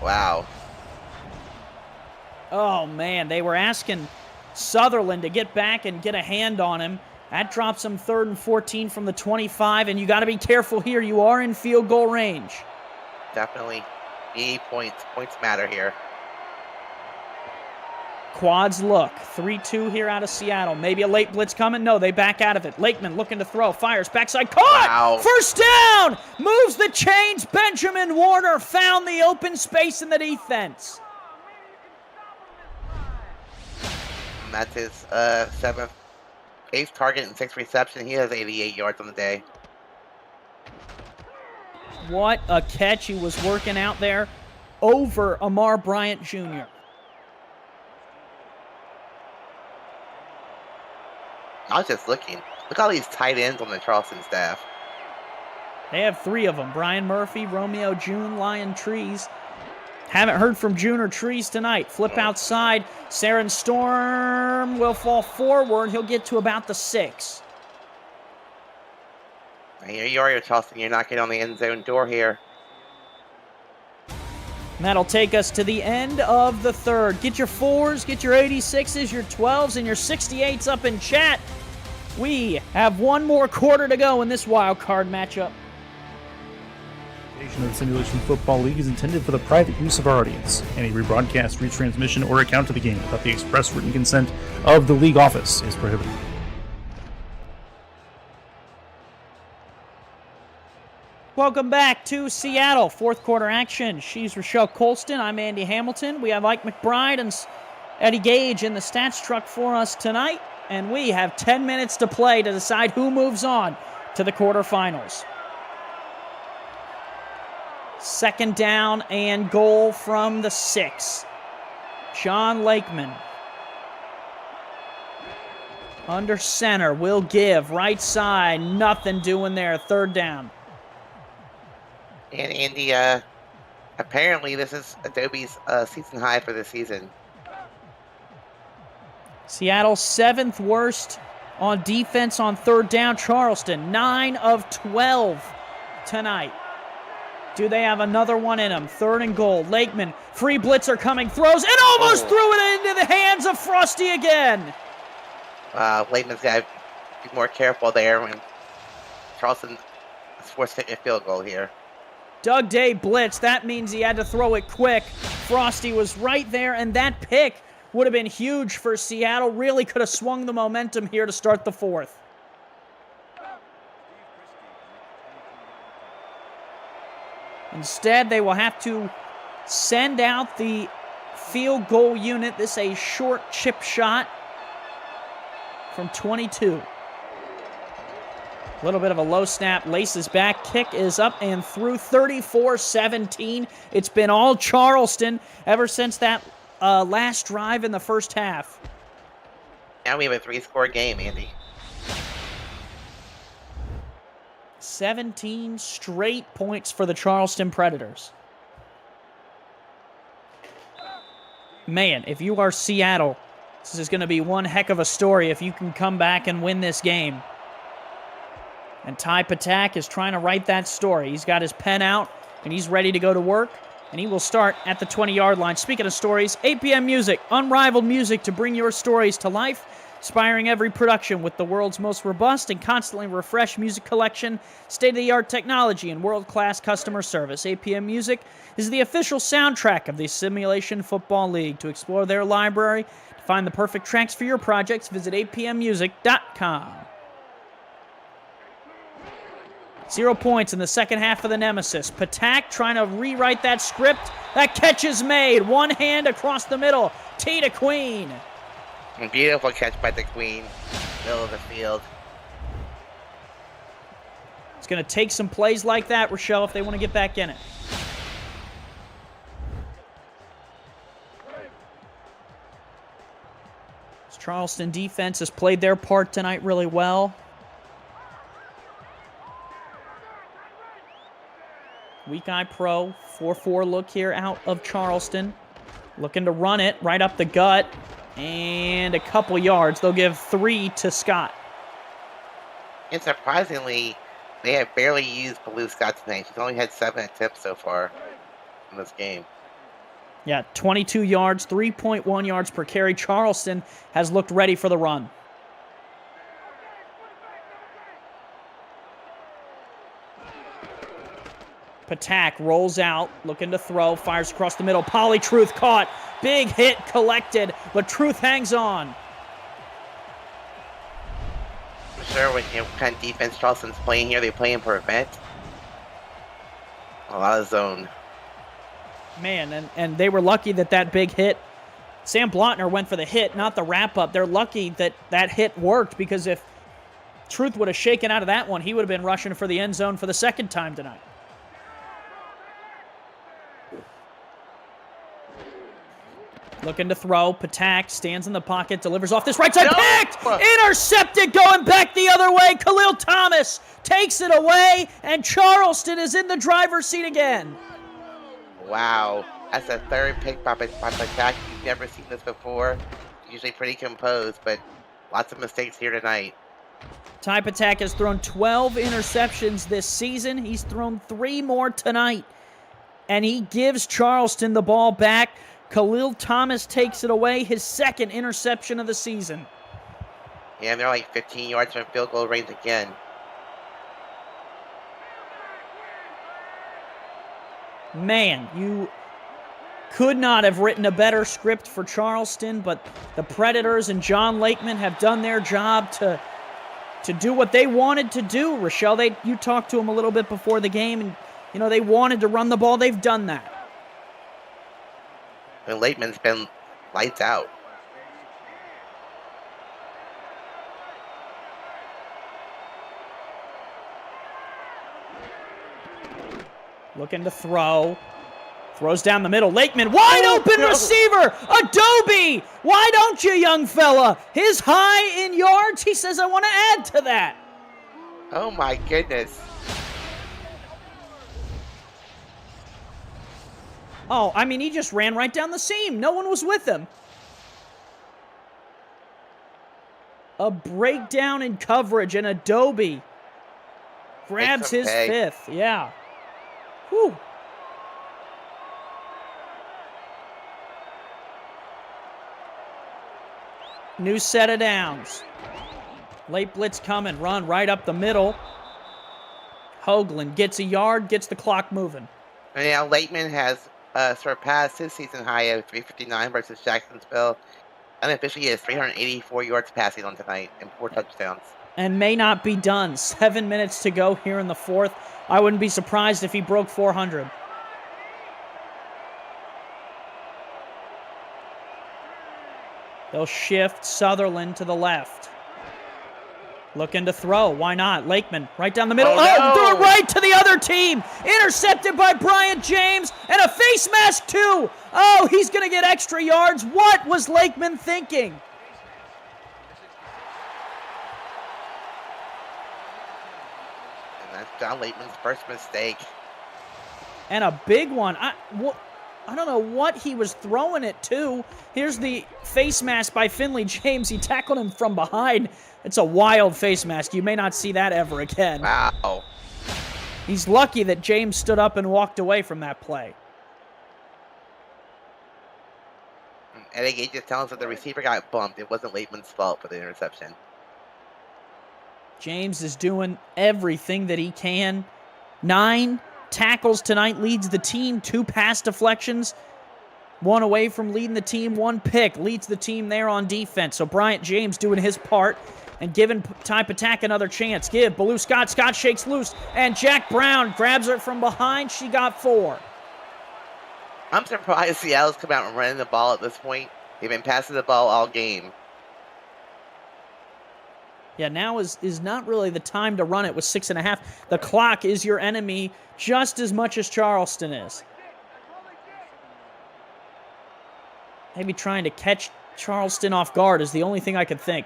Wow. Oh, man. They were asking Sutherland to get back and get a hand on him. That drops him 3rd and 14 from the 25, and you got to be careful here. You are in field goal range. Definitely. Need points. Points matter here. Quads look. 3-2 here out of Seattle. Maybe a late blitz coming. No, they back out of it. Lakeman looking to throw. Fires. Backside. Caught! Wow. First down! Moves the chains. Benjamin Warner found the open space in the defense. And that's his 7th, 8th target and 6th reception. He has 88 yards on the day. What a catch he was working out there over Amar Bryant Jr. I was just looking. Look at all these tight ends on the Charleston staff. They have 3 of them. Brian Murphy, Romeo June, Lion Trees. Haven't heard from June or Trees tonight. Flip outside. Saren Storm will fall forward. He'll get to about the 6. Here you are, Charleston. You're knocking on the end zone door here. And that'll take us to the end of the third. Get your 4s, get your 86s, your 12s, and your 68s up in chat. We have one more quarter to go in this wild card matchup. The Simulation Football League is intended for the private use of our audience. Any rebroadcast, retransmission, or account of the game without the express written consent of the league office is prohibited. Welcome back to Seattle. Fourth quarter action. She's Rochelle Colston. I'm Andy Hamilton. We have Ike McBride and Eddie Gage in the stats truck for us tonight. And we have 10 minutes to play to decide who moves on to the quarterfinals. Second down and goal from the 6. John Lakeman. Under center, will give. Right side, nothing doing there. Third down. And Andy, apparently this is Adobe's season high for the season. Seattle 7th worst on defense on third down. Charleston 9 of 12 tonight. Do they have another one in them? 3rd and goal. Lakeman, free blitzer coming, throws, and almost threw it into the hands of Frosty again. Lakeman's got to be more careful there when Charleston is forced to take a field goal here. Doug Day blitz. That means he had to throw it quick. Frosty was right there, and that pick would have been huge for Seattle. Really could have swung the momentum here to start the 4th. Instead, they will have to send out the field goal unit. This is a short chip shot from 22. A little bit of a low snap. Laces back. Kick is up and through. 34-17. It's been all Charleston ever since that last drive in the first half. Now we have a 3-score game, Andy. 17 straight points for the Charleston Predators. Man, if you are Seattle, this is going to be one heck of a story if you can come back and win this game. And Ty Patak is trying to write that story. He's got his pen out, and he's ready to go to work, and he will start at the 20-yard line. Speaking of stories, APM Music, unrivaled music to bring your stories to life, inspiring every production with the world's most robust and constantly refreshed music collection, state-of-the-art technology, and world-class customer service. APM Music is the official soundtrack of the Simulation Football League. To explore their library, to find the perfect tracks for your projects, visit apmmusic.com. 0 points in the second half of the Nemesis. Patak trying to rewrite that script. That catch is made. One hand across the middle. T to Queen. Beautiful catch by the Queen. Middle of the field. It's going to take some plays like that, Rochelle, if they want to get back in it. This Charleston defense has played their part tonight really well. Weak eye pro, 4-4 look here out of Charleston. Looking to run it right up the gut. And a couple yards. They'll give 3 to Scott. And surprisingly, they have barely used Blue Scott tonight. She's only had 7 attempts so far in this game. Yeah, 22 yards, 3.1 yards per carry. Charleston has looked ready for the run. Patak rolls out, looking to throw, fires across the middle. Polly Truth caught. Big hit collected, but Truth hangs on. I'm sure what kind of defense Charleston's playing here. They're playing prevent. A lot of zone. Man, and they were lucky that big hit. Sam Blotner went for the hit, not the wrap-up. They're lucky that hit worked, because if Truth would have shaken out of that one, he would have been rushing for the end zone for the second time tonight. Looking to throw. Patak stands in the pocket, delivers off this right side. Picked! Intercepted, going back the other way. Khalil Thomas takes it away, and Charleston is in the driver's seat again. Wow. That's the 3rd pick by Patak. You've never seen this before. Usually pretty composed, but lots of mistakes here tonight. Ty Patak has thrown 12 interceptions this season. He's thrown 3 more tonight, and he gives Charleston the ball back. Khalil Thomas takes it away, his 2nd interception of the season. Yeah, and they're like 15 yards from field goal range again. Man, you could not have written a better script for Charleston, but the Predators and John Lakeman have done their job to do what they wanted to do. Rochelle, you talked to them a little bit before the game, and they wanted to run the ball. They've done that. And Lakeman's been lights out. Looking to throw. Throws down the middle. Lakeman, wide open receiver. Adobe. Why don't you, young fella? His high in yards. He says, I want to add to that. Oh my goodness. Oh, I mean, he just ran right down the seam. No one was with him. A breakdown in coverage, and Adobe grabs his fifth. Yeah. Whew. New set of downs. Late blitz coming. Run right up the middle. Hoagland gets a yard, gets the clock moving. And now Lakeman has surpassed his season high of 359 versus Jacksonville. Unofficially, he has 384 yards passing on tonight and 4 touchdowns. And may not be done. 7 minutes to go here in the fourth. I wouldn't be surprised if he broke 400. They'll shift Sutherland to the left. Looking to throw. Why not? Lakeman right down the middle. Oh, threw it right to the other team. Intercepted by Bryant James. And a face mask, too. Oh, he's going to get extra yards. What was Lakeman thinking? And that's John Lakeman's first mistake. And a big one. I don't know what he was throwing it to. Here's the face mask by Finley James. He tackled him from behind. It's a wild face mask. You may not see that ever again. Wow. He's lucky that James stood up and walked away from that play. Eddie Gage just tells us that the receiver got bumped. It wasn't Lakeman's fault for the interception. James is doing everything that he can. 9 tackles tonight, leads the team. 2 pass deflections. 1 away from leading the team. 1 pick leads the team there on defense. So Bryant James doing his part and giving Type Attack another chance. Give Baloo Scott. Scott shakes loose. And Jack Brown grabs her from behind. She got 4. I'm surprised Seattle's come out and running the ball at this point. They've been passing the ball all game. Yeah, now is not really the time to run it with 6.5. The clock is your enemy just as much as Charleston is. Maybe trying to catch Charleston off guard is the only thing I could think.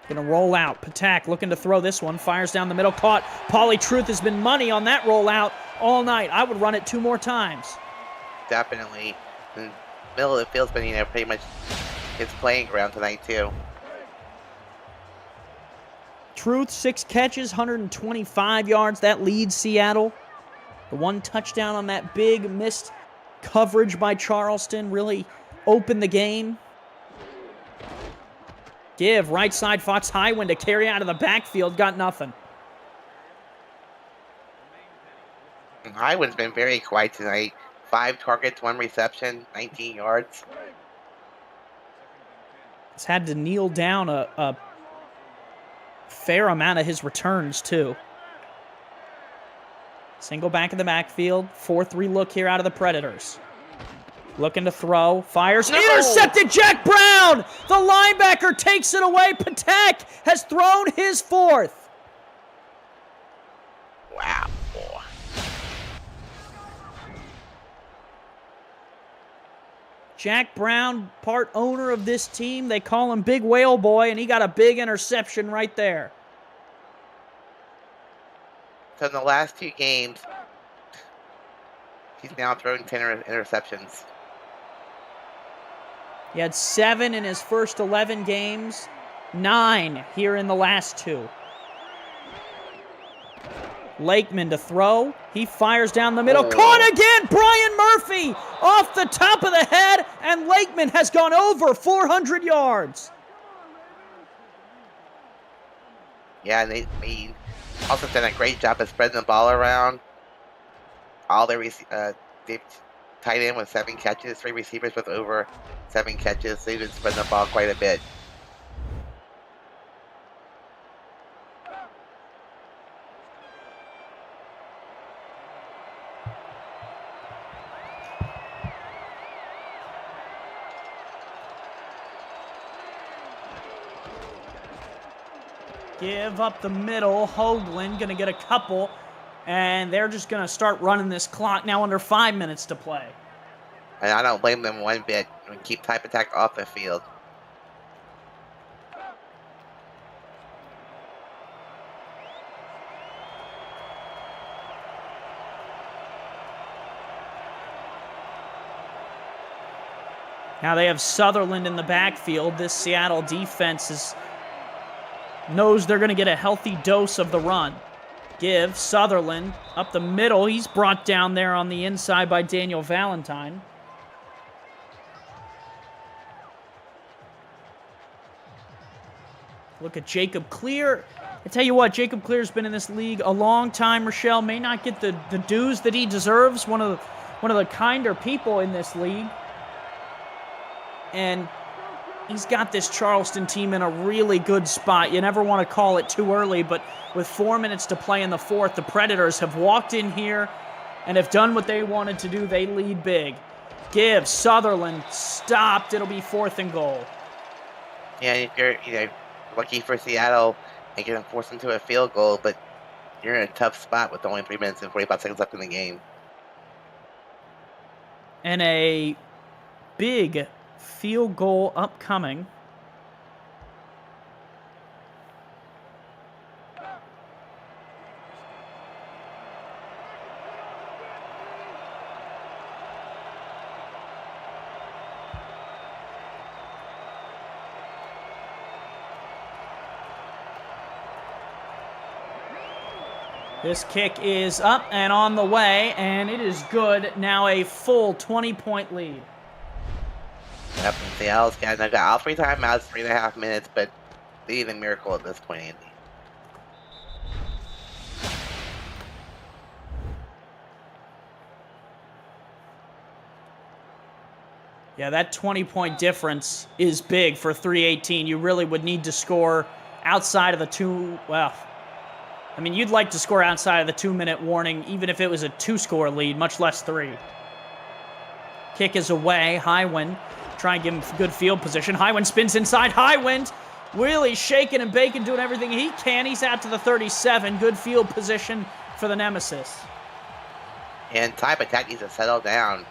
Gonna roll out. Patak looking to throw this one. Fires down the middle. Caught. Pauly Truth has been money on that rollout all night. I would run it 2 more times. Definitely. And middle of the field's been, pretty much his playing ground tonight, too. Truth, 6 catches, 125 yards. That leads Seattle. The 1 touchdown on that big missed coverage by Charleston really opened the game. Give, right side, Fox Highwind to carry out of the backfield. Got nothing. Highwind's been very quiet tonight. 5 targets, 1 reception, 19 yards. He's had to kneel down a fair amount of his returns, too. Single back in the backfield. 4-3 look here out of the Predators. Looking to throw. Fires. No! Intercepted Jack Brown! The linebacker takes it away. Patak has thrown his 4th. Wow. Jack Brown, part owner of this team. They call him Big Whale Boy, and he got a big interception right there. So in the last 2 games, he's now thrown 10 interceptions. He had 7 in his first 11 games, 9 here in the last 2. Lakeman to throw. He fires down the middle. Oh. Caught again! Brian Murphy off the top of the head, and Lakeman has gone over 400 yards. Yeah, they also done a great job of spreading the ball around. All their they've tight end with 7 catches, 3 receivers with over 7 catches. So they've been spreading the ball quite a bit. Give up the middle. Hoagland going to get a couple. And they're just going to start running this clock now under 5 minutes to play. And I don't blame them one bit. Keep Type Attack off the field. Now they have Sutherland in the backfield. This Seattle defense knows they're going to get a healthy dose of the run. Give Sutherland up the middle. He's brought down there on the inside by Daniel Valentine. Look at Jacob Clear. I tell you what, Jacob Clear's been in this league a long time. Rochelle may not get the dues that he deserves. One of the kinder people in this league. And he's got this Charleston team in a really good spot. You never want to call it too early, but with 4 minutes to play in the fourth, the Predators have walked in here and have done what they wanted to do. They lead big. Give Sutherland stopped. It'll be 4th and goal. Yeah, if you're lucky for Seattle, they can force them to a field goal, but you're in a tough spot with only 3 minutes and 45 seconds left in the game. And a big field goal upcoming. This kick is up and on the way, and it is good. Now a full 20-point lead. Yep, Seattle's got all 3 timeouts, 3.5 minutes, but they need a miracle at this point, Andy. Yeah, that 20-point difference is big for 3:18. You really would need to score outside of the you'd like to score outside of the 2-minute warning, even if it was a 2-score lead, much less 3. Kick is away. Highwind try and give him good field position. Highwind spins inside. Highwind really shaking and baking, doing everything he can. He's out to the 37. Good field position for the Nemesis. And type attack needs to settle down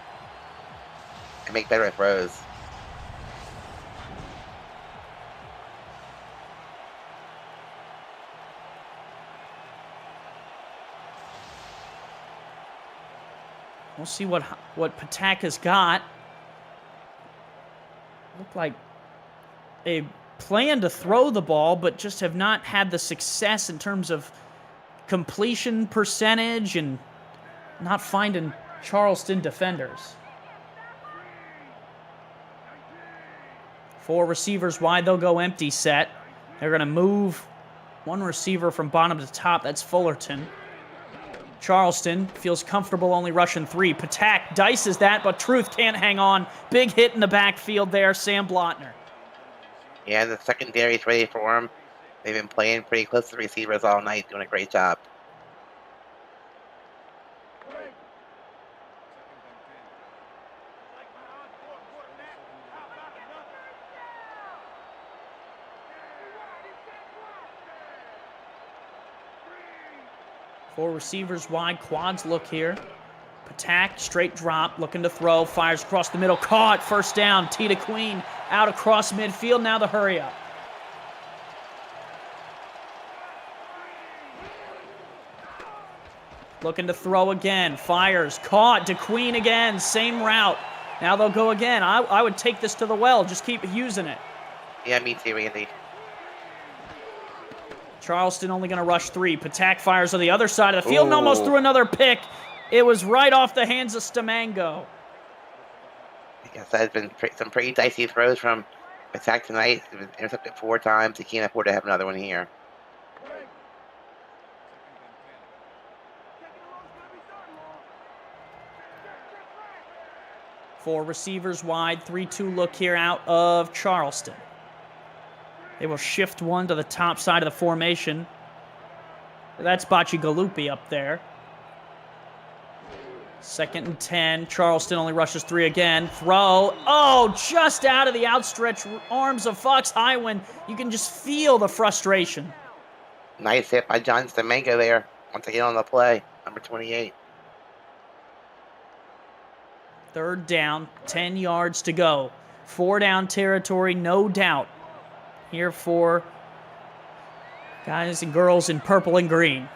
and make better throws. We'll see what Patak has got. Looked like a plan to throw the ball, but just have not had the success in terms of completion percentage and not finding Charleston defenders. 4 receivers wide. They'll go empty set. They're going to move 1 receiver from bottom to top. That's Fullerton. Charleston feels comfortable only rushing 3. Patak dices that, but Truth can't hang on. Big hit in the backfield there, Sam Blotner. Yeah, the secondary is ready for him. They've been playing pretty close to the receivers all night, doing a great job. Four receivers wide, quads look here. Patak, straight drop, looking to throw, fires across the middle, caught, first down. Tita Queen out across midfield, now the hurry up. Looking to throw again, fires, caught, DeQueen again, same route. Now they'll go again. I would take this to the well, just keep using it. Yeah, me too, Andy. Charleston only going to rush 3. Patak fires on the other side of the field and almost Ooh. threw another pick. It was right off the hands of Stamango. Yes, that has been some pretty dicey throws from Patak tonight. He's been intercepted 4 times. He can't afford to have another one here. Four receivers wide, 3-2 look here out of Charleston. They will shift one to the top side of the formation. That's Bachi Galupi up there. 2nd and 10. Charleston only rushes 3 again. Throw. Oh, just out of the outstretched arms of Fox Highwind. You can just feel the frustration. Nice hit by John Stamenko there. Once again on the play. Number 28. 3rd down, 10 yards to go. 4 down territory, no doubt. Here for guys and girls in purple and green.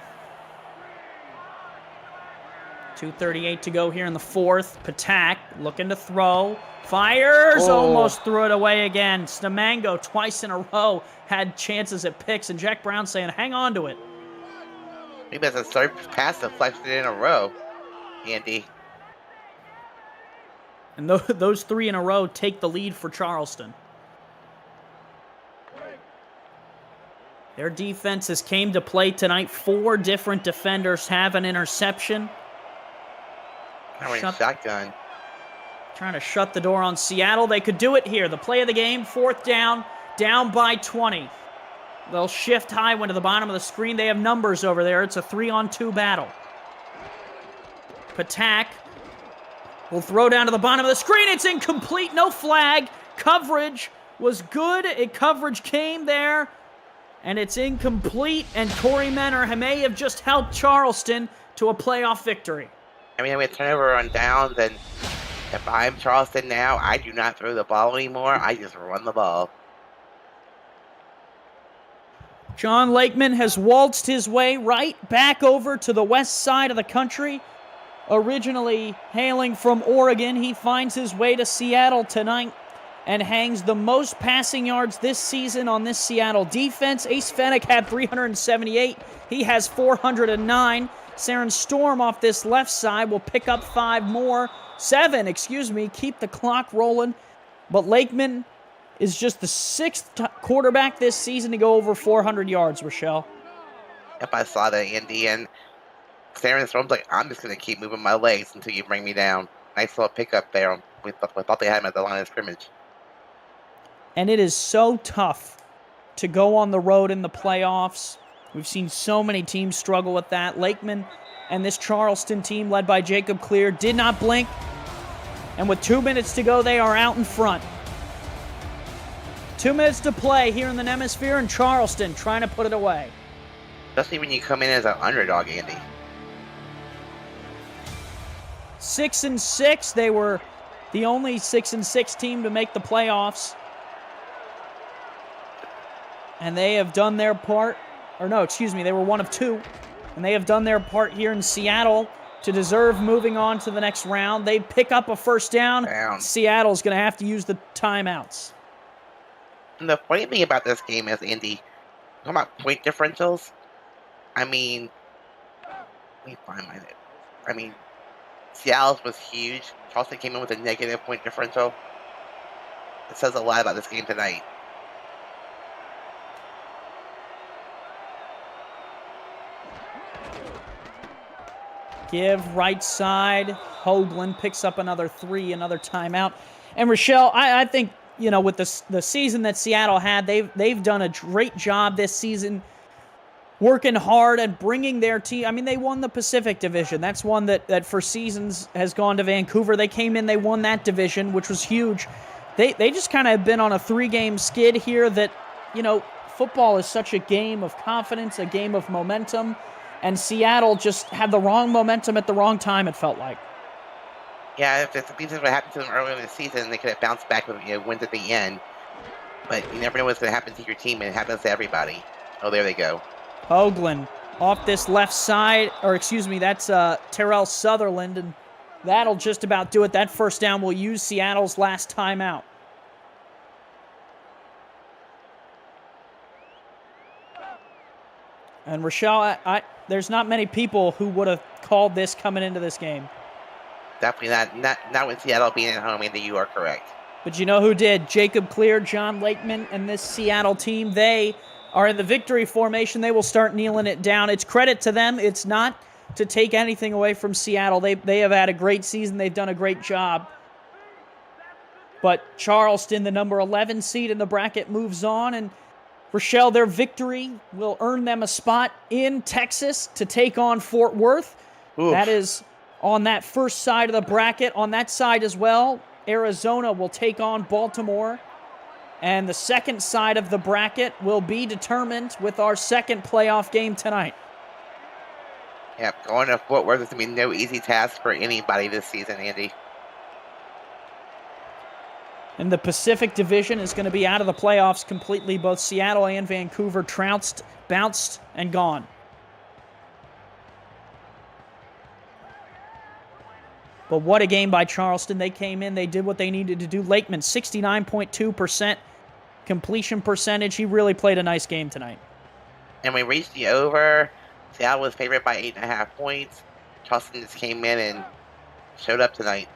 2:38 to go here in the fourth. Patak looking to throw. Fires! Almost threw it away again. Stamango twice in a row had chances at picks, and Jack Brown saying, hang on to it. Maybe that's a third pass deflected in a row, Andy. And those 3 in a row take the lead for Charleston. Their defenses came to play tonight. 4 different defenders have an interception. Shotgun. Trying to shut the door on Seattle. They could do it here. The play of the game, 4th down, down by 20. They'll shift high one to the bottom of the screen. They have numbers over there. It's a 3-on-2 battle. Patak will throw down to the bottom of the screen. It's incomplete. No flag. Coverage was good. Coverage came there. And it's incomplete. And Corey Menor may have just helped Charleston to a playoff victory. I mean, we turnover on downs, and if I'm Charleston now, I do not throw the ball anymore. I just run the ball. John Lakeman has waltzed his way right back over to the west side of the country. Originally hailing from Oregon, he finds his way to Seattle tonight and hangs the most passing yards this season on this Seattle defense. Ace Fennick had 378. He has 409. Saren Storm off this left side will pick up 7, keep the clock rolling. But Lakeman is just the 6th quarterback this season to go over 400 yards, Rochelle. If I saw that, Andy, and Saren Storm's like, I'm just going to keep moving my legs until you bring me down. Nice little pickup there. We thought they had him at the line of scrimmage. And it is so tough to go on the road in the playoffs. We've seen so many teams struggle with that. Lakeman and this Charleston team led by Jacob Clear did not blink. And with 2 minutes to go, they are out in front. 2 minutes to play here in the Nemisphere, and Charleston trying to put it away. Especially when you come in as an underdog, Andy. 6-6. They were the only 6-6 team to make the playoffs. And they have done their part. They were one of 2. And they have done their part here in Seattle to deserve moving on to the next round. They pick up a first down. Seattle's going to have to use the timeouts. And the funny thing about this game is, Andy, talking about point differentials, Seattle's was huge. Charleston came in with a negative point differential. It says a lot about this game tonight. Give right side. Hoagland picks up another 3, another timeout. And Rochelle, I think, with the season that Seattle had, they've done a great job this season working hard and bringing their team. They won the Pacific Division. That's one that for seasons has gone to Vancouver. They came in, they won that division, which was huge. They just kind of have been on a 3-game skid here that, football is such a game of confidence, a game of momentum. And Seattle just had the wrong momentum at the wrong time, it felt like. Yeah, if this is what happened to them earlier in the season, they could have bounced back with wins at the end. But you never know what's going to happen to your team, and it happens to everybody. Oh, there they go. Hoagland off this left side, that's Terrell Sutherland, and that'll just about do it. That first down will use Seattle's last timeout. And Rochelle, there's not many people who would have called this coming into this game. Definitely not with Seattle being at home, Andy, you are correct. But you know who did? Jacob Clear, John Lakeman, and this Seattle team. They are in the victory formation. They will start kneeling it down. It's credit to them. It's not to take anything away from Seattle. They have had a great season. They've done a great job. But Charleston, the number 11 seed in the bracket, moves on, and Rochelle, their victory will earn them a spot in Texas to take on Fort Worth. Oof. That is on that first side of the bracket. On that side as well, Arizona will take on Baltimore. And the second side of the bracket will be determined with our second playoff game tonight. Yep, going to Fort Worth is going to be no easy task for anybody this season, Andy. And the Pacific Division is going to be out of the playoffs completely. Both Seattle and Vancouver bounced, and gone. But what a game by Charleston. They came in, they did what they needed to do. Lakeman, 69.2% completion percentage. He really played a nice game tonight. And we reached the over. Seattle was favored by 8.5 points. Charleston just came in and showed up tonight.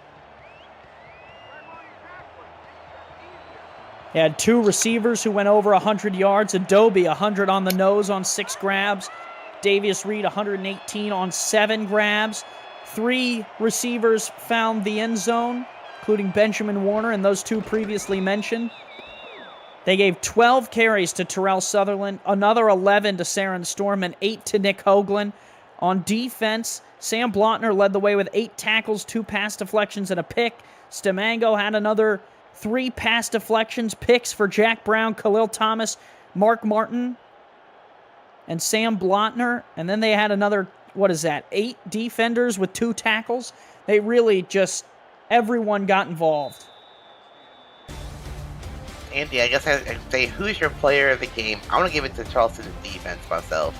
They had 2 receivers who went over 100 yards. Adobe, 100 on the nose on 6 grabs. Davius Reed, 118 on 7 grabs. 3 receivers found the end zone, including Benjamin Warner and those 2 previously mentioned. They gave 12 carries to Terrell Sutherland, another 11 to Saren Storm, and 8 to Nick Hoagland. On defense, Sam Blotner led the way with 8 tackles, 2 pass deflections, and a pick. Stamango had another 3 pass deflections, picks for Jack Brown, Khalil Thomas, Mark Martin, and Sam Blotner. And then they had another, 8 defenders with 2 tackles. They really just, everyone got involved. Andy, I guess I'd say, who's your player of the game? I want to give it to Charleston's defense myself.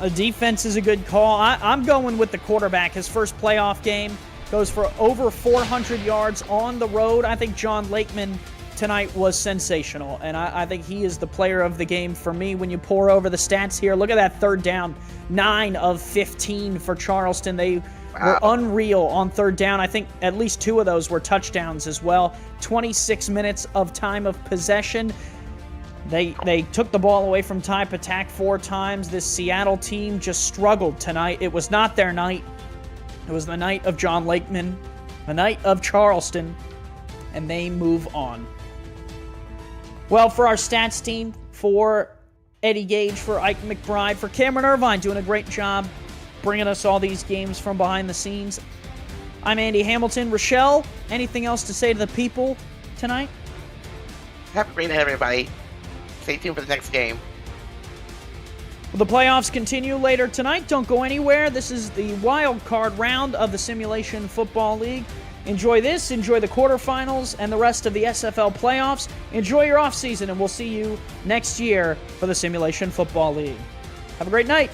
A defense is a good call. I'm going with the quarterback. His first playoff game goes for over 400 yards on the road. I think John Lakeman tonight was sensational, and I think he is the player of the game for me. When you pour over the stats here, look at that third down. 9 of 15 for Charleston. They were unreal on third down. I think at least 2 of those were touchdowns as well. 26 minutes of time of possession. They took the ball away from Ty Patak 4 times. This Seattle team just struggled tonight. It was not their night. It was the night of John Lakeman, the night of Charleston, and they move on. Well, for our stats team, for Eddie Gage, for Ike McBride, for Cameron Irvine, doing a great job bringing us all these games from behind the scenes. I'm Andy Hamilton. Rochelle, anything else to say to the people tonight? Have a great night, everybody. Stay tuned for the next game. Well, the playoffs continue later tonight. Don't go anywhere. This is the wild card round of the Simulation Football League. Enjoy this, enjoy the quarterfinals, and the rest of the SFL playoffs. Enjoy your offseason, and we'll see you next year for the Simulation Football League. Have a great night.